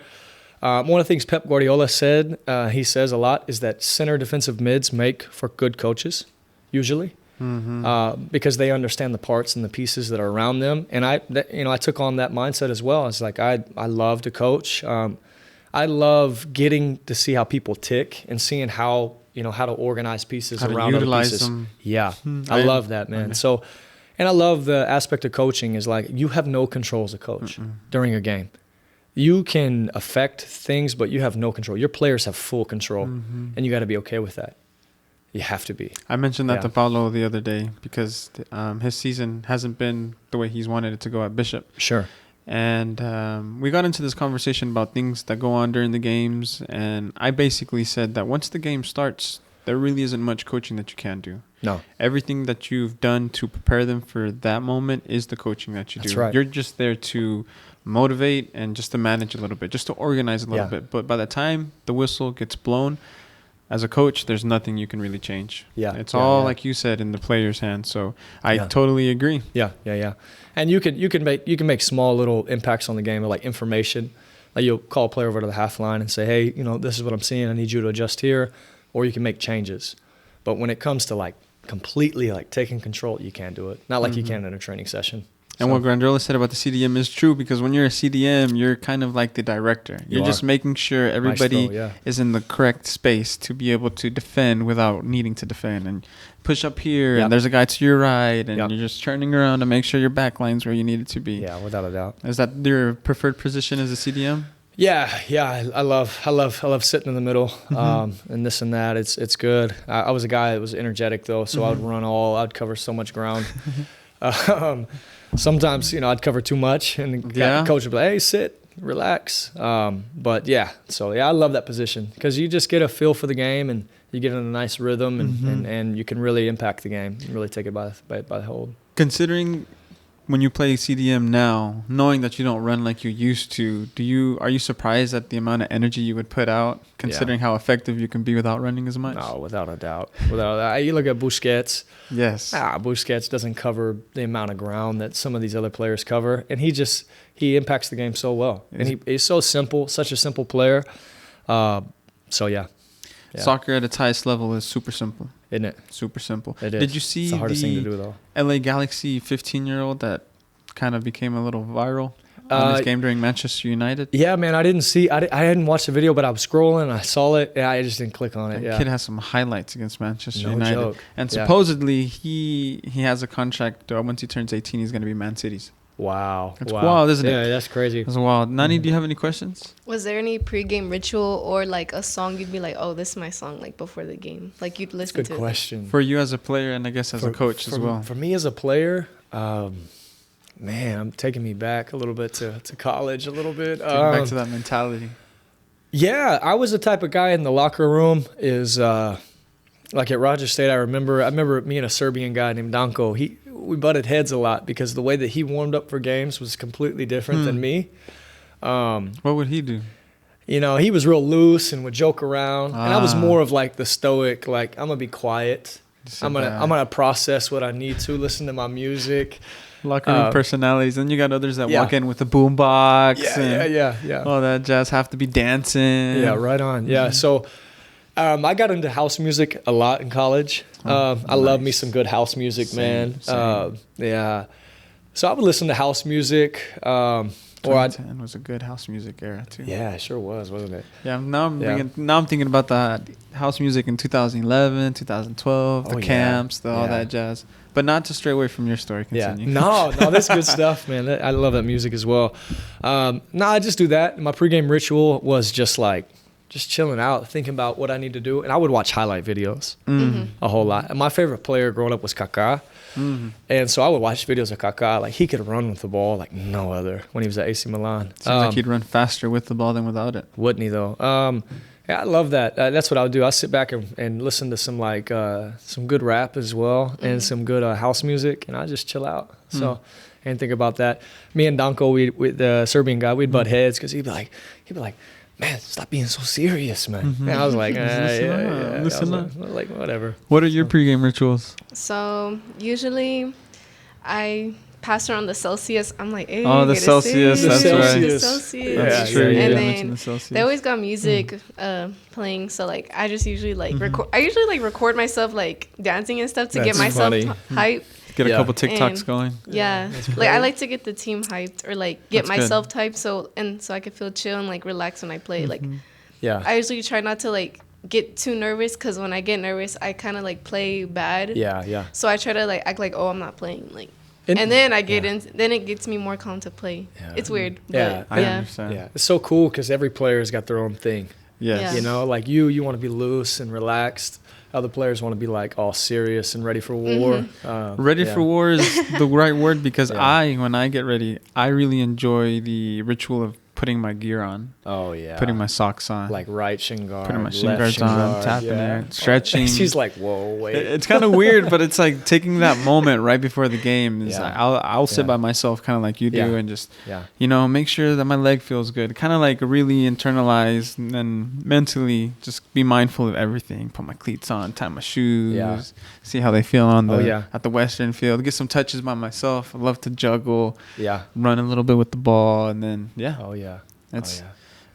One of the things Pep Guardiola said, he says a lot, is that center defensive mids make for good coaches, usually. Because they understand the parts and the pieces that are around them, and I took on that mindset as well. It's like I love to coach. I love getting to see how people tick and seeing how to organize pieces around other pieces. Them. Yeah, I love that, man. So, And I love the aspect of coaching is like you have no control as a coach during a game. You can affect things, but you have no control. Your players have full control, and you got to be okay with that. You have to be. I mentioned that to Paulo the other day because his season hasn't been the way he's wanted it to go at Bishop. Sure. And we got into this conversation about things that go on during the games, and I basically said that once the game starts, there really isn't much coaching that you can do. No. Everything that you've done to prepare them for that moment is the coaching that you do. That's right. You're just there to motivate and just to manage a little bit, just to organize a little bit. But by the time the whistle gets blown, as a coach, there's nothing you can really change. Yeah. It's all, like you said, in the player's hands. So I totally agree. Yeah. And you can make small little impacts on the game, like information. Like you'll call a player over to the half line and say, hey, this is what I'm seeing. I need you to adjust here. Or you can make changes. But when it comes to like completely like taking control, you can't do it. Not like you can in a training session. And what Grandiola said about the CDM is true, because when you're a CDM, you're kind of like the director. You're just making sure everybody is in the correct space to be able to defend without needing to defend. And push up here, and there's a guy to your right, and you're just turning around to make sure your back line's where you need it to be. Yeah, without a doubt. Is that your preferred position as a CDM? Yeah. I love sitting in the middle, and this and that. It's good. I was a guy that was energetic though, so I would run I'd cover so much ground. Sometimes, I'd cover too much, and the coach would be like, hey, sit, relax. But I love that position because you just get a feel for the game, and you get in a nice rhythm, and you can really impact the game and really take it by the hold. Considering when you play CDM now, knowing that you don't run like you used to, are you surprised at the amount of energy you would put out, considering how effective you can be without running as much? No, without a doubt. You look at Busquets. Yes. Busquets doesn't cover the amount of ground that some of these other players cover, and he impacts the game so well. And he's so simple, such a simple player. Soccer at its highest level is super simple. Isn't it? Super simple. It is. Did you see it's the hardest thing to do, though. LA Galaxy 15-year-old that kind of became a little viral on his game during Manchester United? Yeah, man, I didn't see. I hadn't watched the video, but I was scrolling. I saw it. Yeah, I just didn't click on it. The kid has some highlights against Manchester United. Joke. And supposedly he has a contract. Once he turns 18, he's going to be Man City's. Wow. It's wild, isn't it? Yeah, that's crazy. It's wild. Nani, do you have any questions? Was there any pregame ritual or like a song you'd be like, oh, this is my song, like before the game? Like you'd listen to it? Good question. For you as a player and I guess as a coach as well. For me as a player, man, I'm taking me back a little bit to college a little bit. Back to that mentality. Yeah, I was the type of guy in the locker room like at Rodger State, I remember me and a Serbian guy named Danko. We butted heads a lot because the way that he warmed up for games was completely different than me. What would he do? He was real loose and would joke around, and I was more of like the stoic, like I'm gonna be quiet. I'm gonna process what I need to, listen to my music. Locker room personalities. Then you got others that walk in with the boom box. Yeah. All that jazz, have to be dancing. Yeah, right on. Yeah, so I got into house music a lot in college. I love me some good house music, man. Same. Yeah. So I would listen to house music. 2010 was a good house music era too. Yeah, it sure was, wasn't it? Yeah. Now I'm thinking about the house music in 2011, 2012, the camps, all that jazz. But not to stray away from your story. Continue. Yeah. No, that's good stuff, man. I love that music as well. I just do that. My pregame ritual was just chilling out, thinking about what I need to do. And I would watch highlight videos a whole lot. And my favorite player growing up was Kaká. And so I would watch videos of Kaká. Like, he could run with the ball like no other when he was at AC Milan. Seems like he'd run faster with the ball than without it. Wouldn't he, though? I love that. That's what I would do. I sit back and listen to some good rap as well and some good house music, and I just chill out. So, and think about that. Me and Danko, with the Serbian guy, we'd butt heads because he'd be like, man, stop being so serious, man. And I was like, listen up. Like, whatever. What are your pregame rituals? So usually I pass around the Celsius. I'm like, hey, the Celsius, that's right. The Celsius. That's true. And then they always got music playing. So like, I just usually record. I usually record myself like dancing and stuff to get myself hyped. Get a couple TikToks going. Yeah. Like I like to get the team hyped or like get myself hyped so I could feel chill and like relax when I play. Like I usually try not to like get too nervous because when I get nervous I kind of like play bad. Yeah. So I try to like act like, oh, I'm not playing. Like And then I get in. Then it gets me more calm to play. Yeah. It's weird. Yeah, but I understand. Yeah, it's so cool because every player's got their own thing. Yes. Yeah. You know, like you want to be loose and relaxed. Other players want to be like all serious and ready for war. Ready for war is the right word because Yeah. when I get ready, I really enjoy the ritual of putting my gear on. Oh, yeah. Putting my socks on. Like right shin guard, putting my left shin guards on, tapping it, stretching. She's like, whoa, wait. It's kind of weird, but it's like taking that moment right before the game. Is Yeah. I'll sit by myself, kind of like you do, Yeah. and just Yeah. make sure that my leg feels good. Kind of like really internalize and then mentally just be mindful of everything. Put my cleats on, tie my shoes, Yeah. see how they feel on the Oh, yeah. at the Western field. Get some touches by myself. I love to juggle, Yeah. run a little bit with the ball, and then Oh, yeah.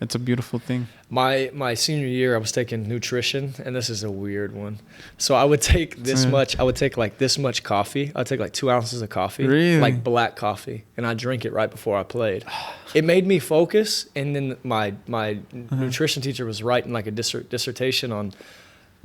It's a beautiful thing. My senior year, I was taking nutrition, and this is a weird one. So I would take this much. I would take like this much coffee. I'd take like 2 ounces of coffee, Really? like black coffee, and I'd drink it right before I played. It made me focus, and then my nutrition teacher was writing like a dissertation on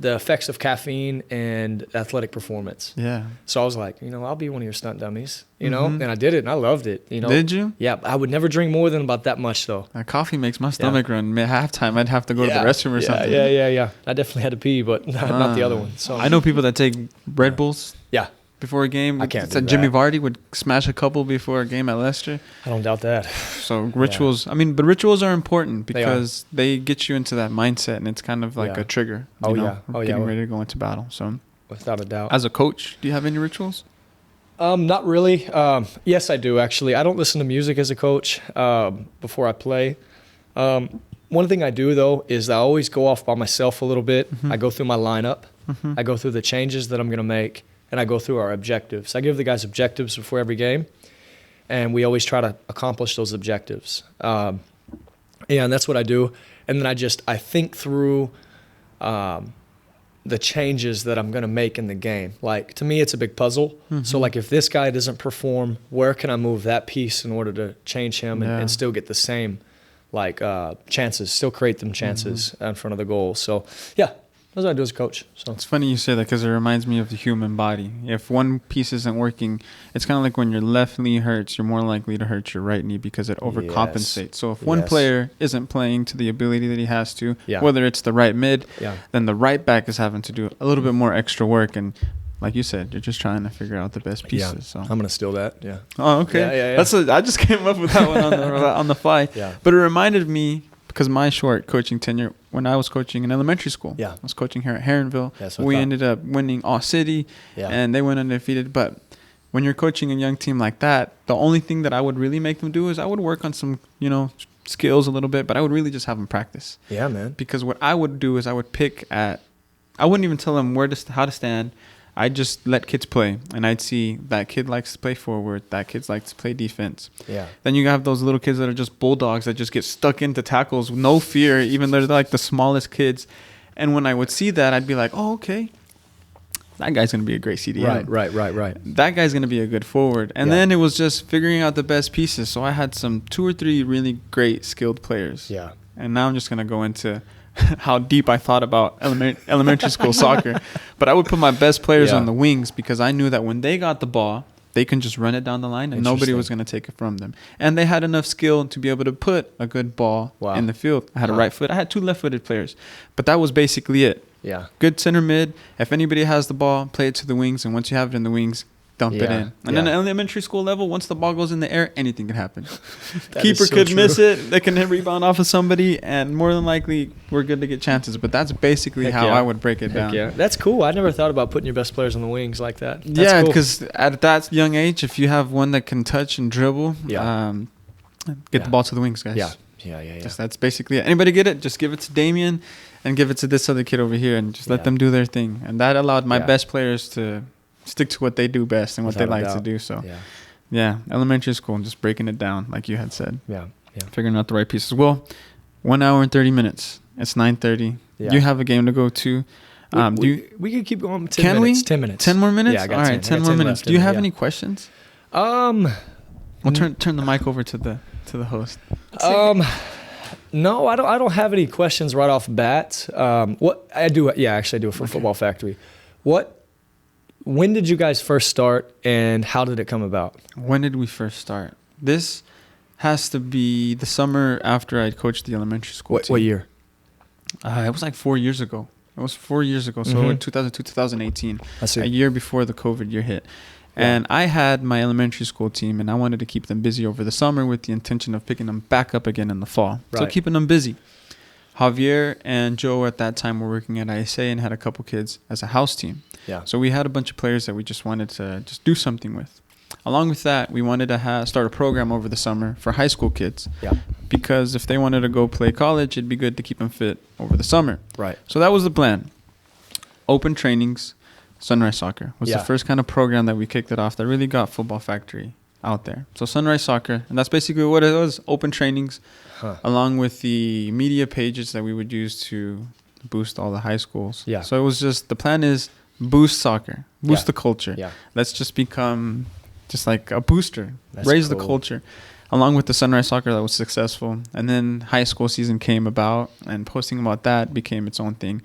the effects of caffeine and athletic performance. Yeah. So I was like, I'll be one of your stunt dummies, and I did it, and I loved it. Did you? Yeah, I would never drink more than about that much though. Coffee makes my stomach run. At halftime, I'd have to go to the restroom or something. Yeah. I definitely had to pee, but not the other one. So I know people that take Red Bulls Yeah, before a game. I can't It's do like Jimmy that. Vardy would smash a couple before a game at Leicester. I don't doubt that. So rituals, but rituals are important They are. because they get you into that mindset, and it's kind of like Yeah. a trigger. Oh, you know, yeah. Oh, yeah. Getting ready to go into battle. So Without a doubt. as a coach, do you have any rituals? Not really. Yes, I do actually. I don't listen to music as a coach before I play. One thing I do though is I always go off by myself a little bit. I go through my lineup. I go through the changes that I'm going to make, and I go through our objectives. I give the guys objectives before every game, and we always try to accomplish those objectives. And that's what I do. And then I think through the changes that I'm going to make in the game. Like, to me, it's a big puzzle. So, like, if this guy doesn't perform, where can I move that piece in order to change him and still get the same, chances, still create them chances in front of the goal. So, yeah, that's what I do as a coach. So It's funny you say that because it reminds me of the human body. If one piece isn't working, it's kind of like when your left knee hurts, you're more likely to hurt your right knee because it overcompensates. So if one player isn't playing to the ability that he has to, whether it's the right mid, then the right back is having to do a little bit more extra work. And like you said, you're just trying to figure out the best pieces. Yeah, So I'm going to steal that, yeah. Oh, okay. Yeah. I just came up with that one on the fly. Yeah. But it reminded me, because my short coaching tenure, when I was coaching in elementary school, I was coaching here at Heronville. We ended up winning all city, and they went undefeated. But when you're coaching a young team like that, the only thing that I would really make them do is I would work on some, skills a little bit, but I would really just have them practice. Yeah, man. Because what I would do is I would I wouldn't even tell them how to stand. I'd just let kids play, and I'd see that kid likes to play forward, that kid likes to play defense. Yeah. Then you have those little kids that are just bulldogs that just get stuck into tackles with no fear, even though they're like the smallest kids. And when I would see that, I'd be like, oh, okay, that guy's going to be a great CDM. Right. That guy's going to be a good forward. And then it was just figuring out the best pieces. So I had 2 or 3 really great skilled players. Yeah. And now I'm just going to go into how deep I thought about elementary school soccer. But I would put my best players on the wings because I knew that when they got the ball, they can just run it down the line and nobody was going to take it from them. And they had enough skill to be able to put a good ball in the field. I had a right foot. I had 2 left-footed players. But that was basically it. Yeah. Good center mid. If anybody has the ball, play it to the wings. And once you have it in the wings, dump it in. And then at elementary school level, once the ball goes in the air, anything can happen. Keeper could miss it. They can rebound off of somebody, and more than likely, we're good to get chances. But that's basically how I would break it down. Yeah, that's cool. I never thought about putting your best players on the wings like that. That's because at that young age, if you have one that can touch and dribble, get the ball to the wings, guys. Yeah. That's basically it. Anybody get it? Just give it to Damien and give it to this other kid over here, and just let them do their thing. And that allowed my best players to stick to what they do best and what they like to do. So, elementary school and just breaking it down, like you had said. Yeah. Figuring out the right pieces. Well, 1 hour and 30 minutes. It's 9:30. Yeah. You have a game to go to. We could keep going 10 minutes. 10 minutes. 10 more minutes? Yeah, I got all 10. right, 10 more minutes. Do you have any questions? We'll turn the mic over to the host. No, I don't have any questions right off bat. What I do, actually I do it for Futbol Factory. What when did you guys first start, and how did it come about? When did we first start? This has to be the summer after I coached the elementary school team. What year? It was like 4 years ago. It was 4 years ago. So in 2002, 2018, I see. a year before the COVID year hit. And I had my elementary school team, and I wanted to keep them busy over the summer with the intention of picking them back up again in the fall. Right. So keeping them busy. Javier and Joe at that time were working at ISA and had a couple kids as a house team. Yeah. So we had a bunch of players that we just wanted to just do something with. Along with that, we wanted to start a program over the summer for high school kids. Yeah. Because if they wanted to go play college, it'd be good to keep them fit over the summer. Right. So that was the plan. Open trainings, Sunrise Soccer was the first kind of program that we kicked it off that really got Football Factory out there. So Sunrise Soccer, and that's basically what it was, open trainings, along with the media pages that we would use to boost all the high schools. Yeah. So it was just, the plan is boost soccer, boost the culture. Yeah. Let's just become just like a booster, That's raise cool. the culture. Along with the Sunrise Soccer that was successful. And then high school season came about, and posting about that became its own thing.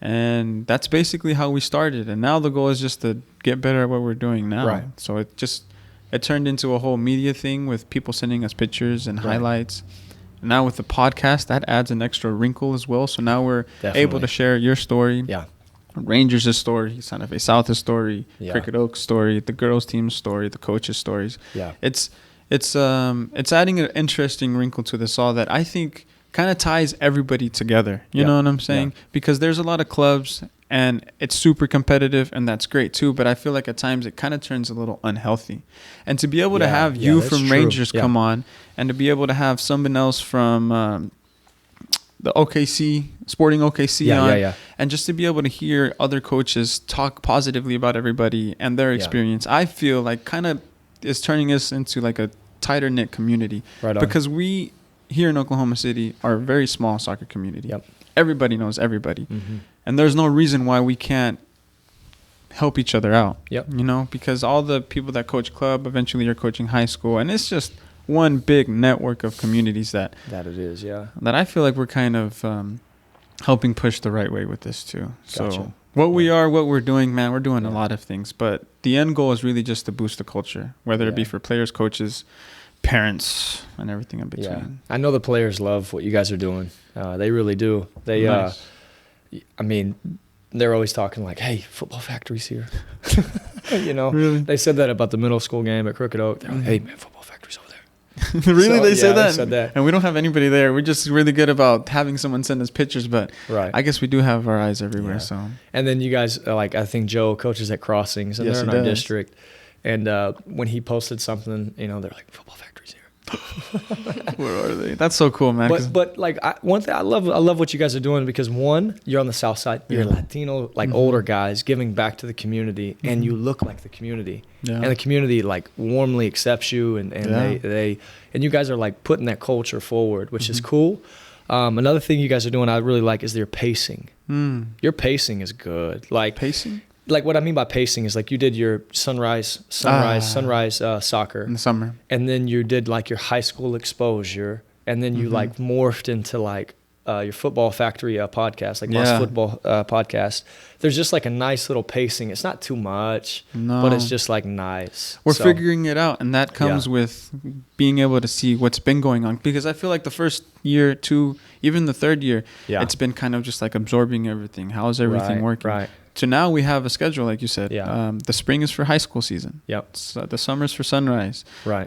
And that's basically how we started. And now the goal is just to get better at what we're doing now. Right. So it turned into a whole media thing with people sending us pictures and highlights. And now with the podcast, that adds an extra wrinkle as well. So now we're able to share your story. Yeah. Rangers' story, Santa Fe South's story, Yeah. Cricket Oak's story, the girls' team's story, the coaches' stories. Yeah. It's adding an interesting wrinkle to this all that I think kind of ties everybody together. You know what I'm saying? Yeah. Because there's a lot of clubs and it's super competitive, and that's great too. But I feel like at times it kind of turns a little unhealthy. And to be able to have you that's from true. Rangers come on, and to be able to have someone else from the OKC, Sporting OKC on, and just to be able to hear other coaches talk positively about everybody and their experience, I feel like kind of is turning us into like a tighter knit community. Right on. Because we here in Oklahoma City are a very small soccer community. Yep. Everybody knows everybody. Mm-hmm. And there's no reason why we can't help each other out. Yep. You know, because all the people that coach club eventually are coaching high school, and it's just one big network of communities that it is, yeah. That I feel like we're kind of helping push the right way with this too. Gotcha. So what we're doing, man, we're doing a lot of things, but the end goal is really just to boost the culture, whether it be for players, coaches, parents, and everything in between. Yeah. I know the players love what you guys are doing. They really do. They, Nice. I mean, they're always talking like, "Hey, Football Factory's here." You know, Really? They said that about the middle school game at Cricket Oak. They're like, "Hey, man, Football Factory's over there." Really? So, They said that? They said that. And we don't have anybody there. We're just really good about having someone send us pictures, but Right. I guess we do have our eyes everywhere. Yeah. So And then you guys, like, I think Joe coaches at Crossings, and Yes, they're in he our does. district. And when he posted something, you know, they're like, "Football Factory's here." where are they? That's so cool, man. 'cause- But like one thing I love what you guys are doing, because one, you're on the south side, you're Latino, like older guys giving back to the community, and you look like the community, Yeah. and the community like warmly accepts you, and they you guys are like putting that culture forward, which is cool. Another thing you guys are doing I really like is your pacing. Your pacing is good. Like Pacing? Like what I mean by pacing is like you did your sunrise soccer In the summer. and then you did like your high school exposure, and then you like morphed into like your Football Factory podcast, like Must Football podcast. There's just like a nice little pacing. It's not too much, but it's just like nice. We're So, figuring it out, and that comes with being able to see what's been going on. Because I feel like the first year, two, even the third year, it's been kind of just like absorbing everything. How is everything working? Right. So now we have a schedule, like you said. Yeah. The spring is for high school season. Yep. The summer's for Sunrise. Right.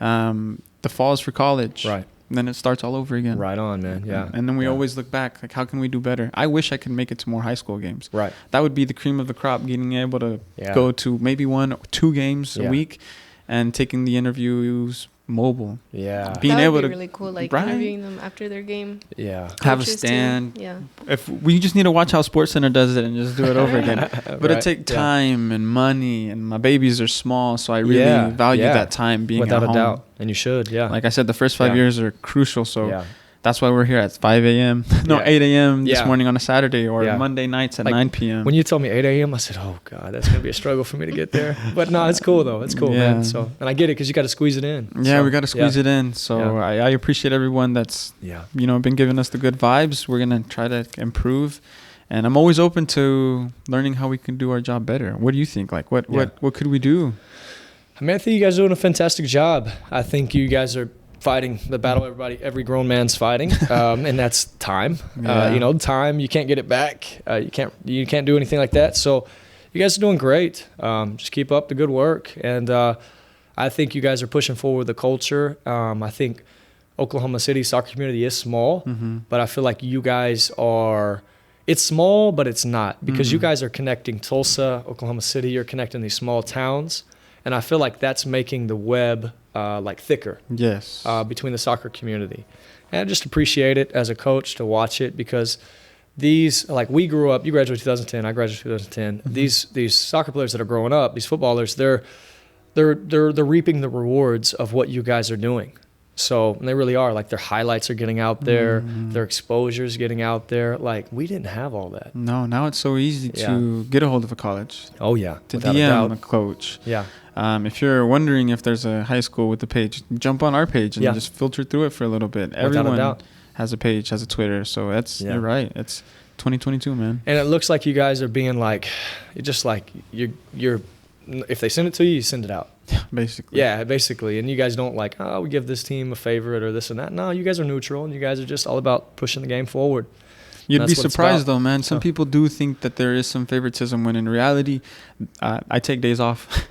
The fall is for college. Right. And then it starts all over again. Right on, man. Yeah. And then we always look back, like, how can we do better? I wish I could make it to more high school games. Right. That would be the cream of the crop, getting able to go to maybe 1 or 2 games a week and taking the interviews mobile. Yeah. Being that able would be to really cool, like right? interviewing them after their game. Yeah. Have a Coaches too. stand. Yeah. If we just need to watch how SportsCenter does it and just do it over again. But it takes time and money, and my babies are small, so I really value that time being without at home. a doubt. And you should, yeah. Like I said, the first 5 years are crucial, so that's why we're here at 5 a.m. No, 8 a.m. this morning on a Saturday, or Monday nights at 9 p.m. When you told me 8 a.m., I said, "Oh God, that's gonna be a struggle for me to get there." But no, it's cool though. It's cool, man. So, and I get it because you got to squeeze it in. Yeah, so, we got to squeeze it in. So I appreciate everyone that's been giving us the good vibes. We're gonna try to improve And I'm always open to learning how we can do our job better. What do you think? Like, what could we do? I mean, I think you guys are doing a fantastic job. I think you guys are fighting the battle every grown man's fighting, and that's time. Yeah. Time, you can't get it back. You can't do anything like that. So you guys are doing great. Just keep up the good work. And I think you guys are pushing forward the culture. I think Oklahoma City soccer community is small, but I feel like you guys are – it's small, but it's not, because you guys are connecting Tulsa, Oklahoma City. You're connecting these small towns, and I feel like that's making the web thicker. Yes. Between the soccer community, and I just appreciate it as a coach to watch it, because these, like, we grew up. You graduated 2010. I graduated 2010. These soccer players that are growing up, these footballers, they're reaping the rewards of what you guys are doing. So, and they really are. Like, their highlights are getting out there. Their exposure is getting out there. Like, we didn't have all that. No, now it's so easy to get a hold of a college. Oh, yeah. To Without a DM doubt. a coach. Yeah. If you're wondering if there's a high school with a page, jump on our page and just filter through it for a little bit. Without a Everyone doubt. has a page, has a Twitter. So you're right. It's 2022, man. And it looks like you guys are being like, just like you're if they send it to you, you send it out. Basically. Yeah, basically. And you guys don't like, we give this team a favorite or this and that. No, you guys are neutral, and you guys are just all about pushing the game forward. You'd be surprised, though, man. Some people do think that there is some favoritism, when in reality, I take days off.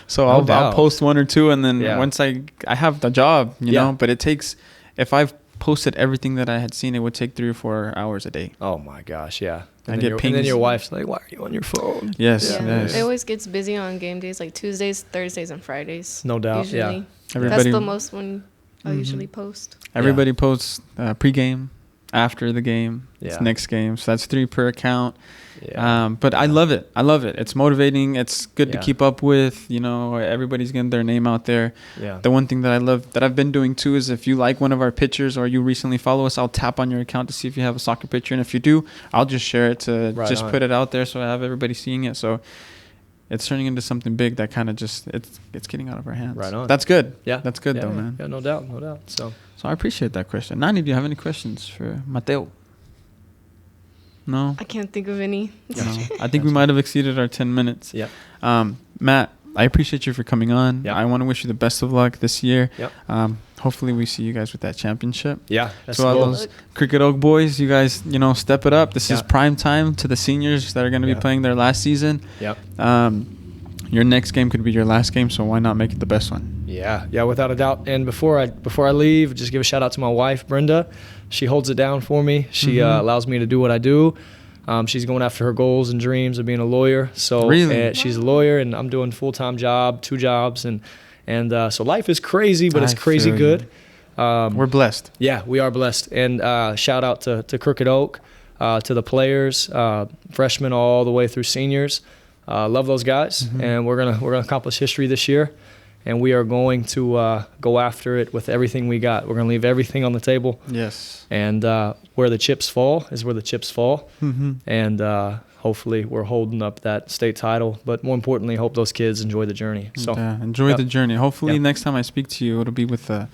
So I'll post one or two, and then once I have the job, you know. But it takes, if I've posted everything that I had seen, it would take 3 or 4 hours a day. Oh my gosh, yeah. I get pings. And then your wife's like, "Why are you on your phone?" Yes, Yeah. yes. It always gets busy on game days, like Tuesdays, Thursdays, and Fridays. No doubt. Usually. Yeah. That's the most one I usually post. Everybody posts pre-game, after the game, it's next game. So that's 3 per account. Yeah. But I love it. It's motivating. It's good to keep up with. You know, everybody's getting their name out there. Yeah. The one thing that I love that I've been doing too is, if you like one of our pictures or you recently follow us, I'll tap on your account to see if you have a soccer picture. And if you do, I'll just share it to put it out there so I have everybody seeing it. So it's turning into something big that kind of just, it's getting out of our hands. Right on. That's good. Yeah. That's good though, man. Yeah, no doubt. So I appreciate that question. Nani, do you have any questions for Mateo? No? I can't think of any. No. I think we might have exceeded our 10 minutes. Yeah. Matt, I appreciate you for coming on. Yeah. I want to wish you the best of luck this year. Yep. Hopefully we see you guys with that championship. Yeah. That's So all those Cricket Oak boys, you guys, step it up. This is prime time to the seniors that are going to be playing their last season. Yep. Your next game could be your last game, so why not make it the best one? Yeah, without a doubt. And before I leave, just give a shout out to my wife, Brenda. She holds it down for me. She allows me to do what I do. She's going after her goals and dreams of being a lawyer. So really? She's a lawyer, and I'm doing full-time job, 2 jobs, and so life is crazy, but it's crazy good. We're blessed. Yeah, we are blessed. And shout out to Crooked Oak, to the players, freshmen all the way through seniors. Love those guys, and we're gonna accomplish history this year, and we are going to go after it with everything we got. We're gonna leave everything on the table. Yes. And where the chips fall is where the chips fall, and hopefully we're holding up that state title. But more importantly, hope those kids enjoy the journey. So enjoy the journey. Hopefully next time I speak to you, it'll be with the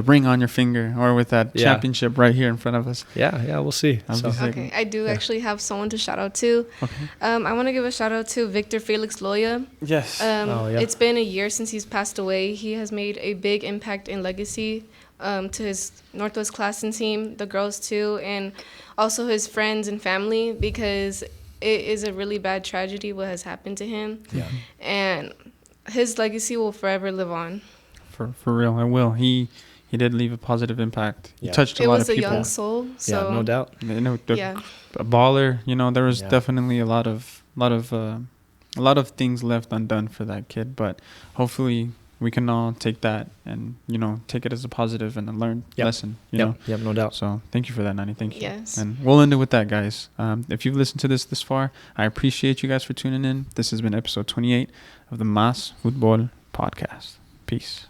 ring on your finger, or with that championship right here in front of us. Yeah, we'll see. Okay, I do actually have someone to shout out to. Okay. I want to give a shout out to Victor Felix Loya. Yes. It's been a year since he's passed away. He has made a big impact and legacy to his Northwest Classen team, the girls too, and also his friends and family, because it is a really bad tragedy what has happened to him. Yeah. And his legacy will forever live on. For real, it will. He did leave a positive impact. He touched a lot of people. It was a young soul. So yeah, no doubt. A baller. There was definitely a lot of things left undone for that kid. But hopefully we can all take that and take it as a positive and a learned lesson. Yep, no doubt. So thank you for that, Nani. Thank you. Yes. And we'll end it with that, guys. If you've listened to this far, I appreciate you guys for tuning in. This has been episode 28 of the Mas Futbol podcast. Peace.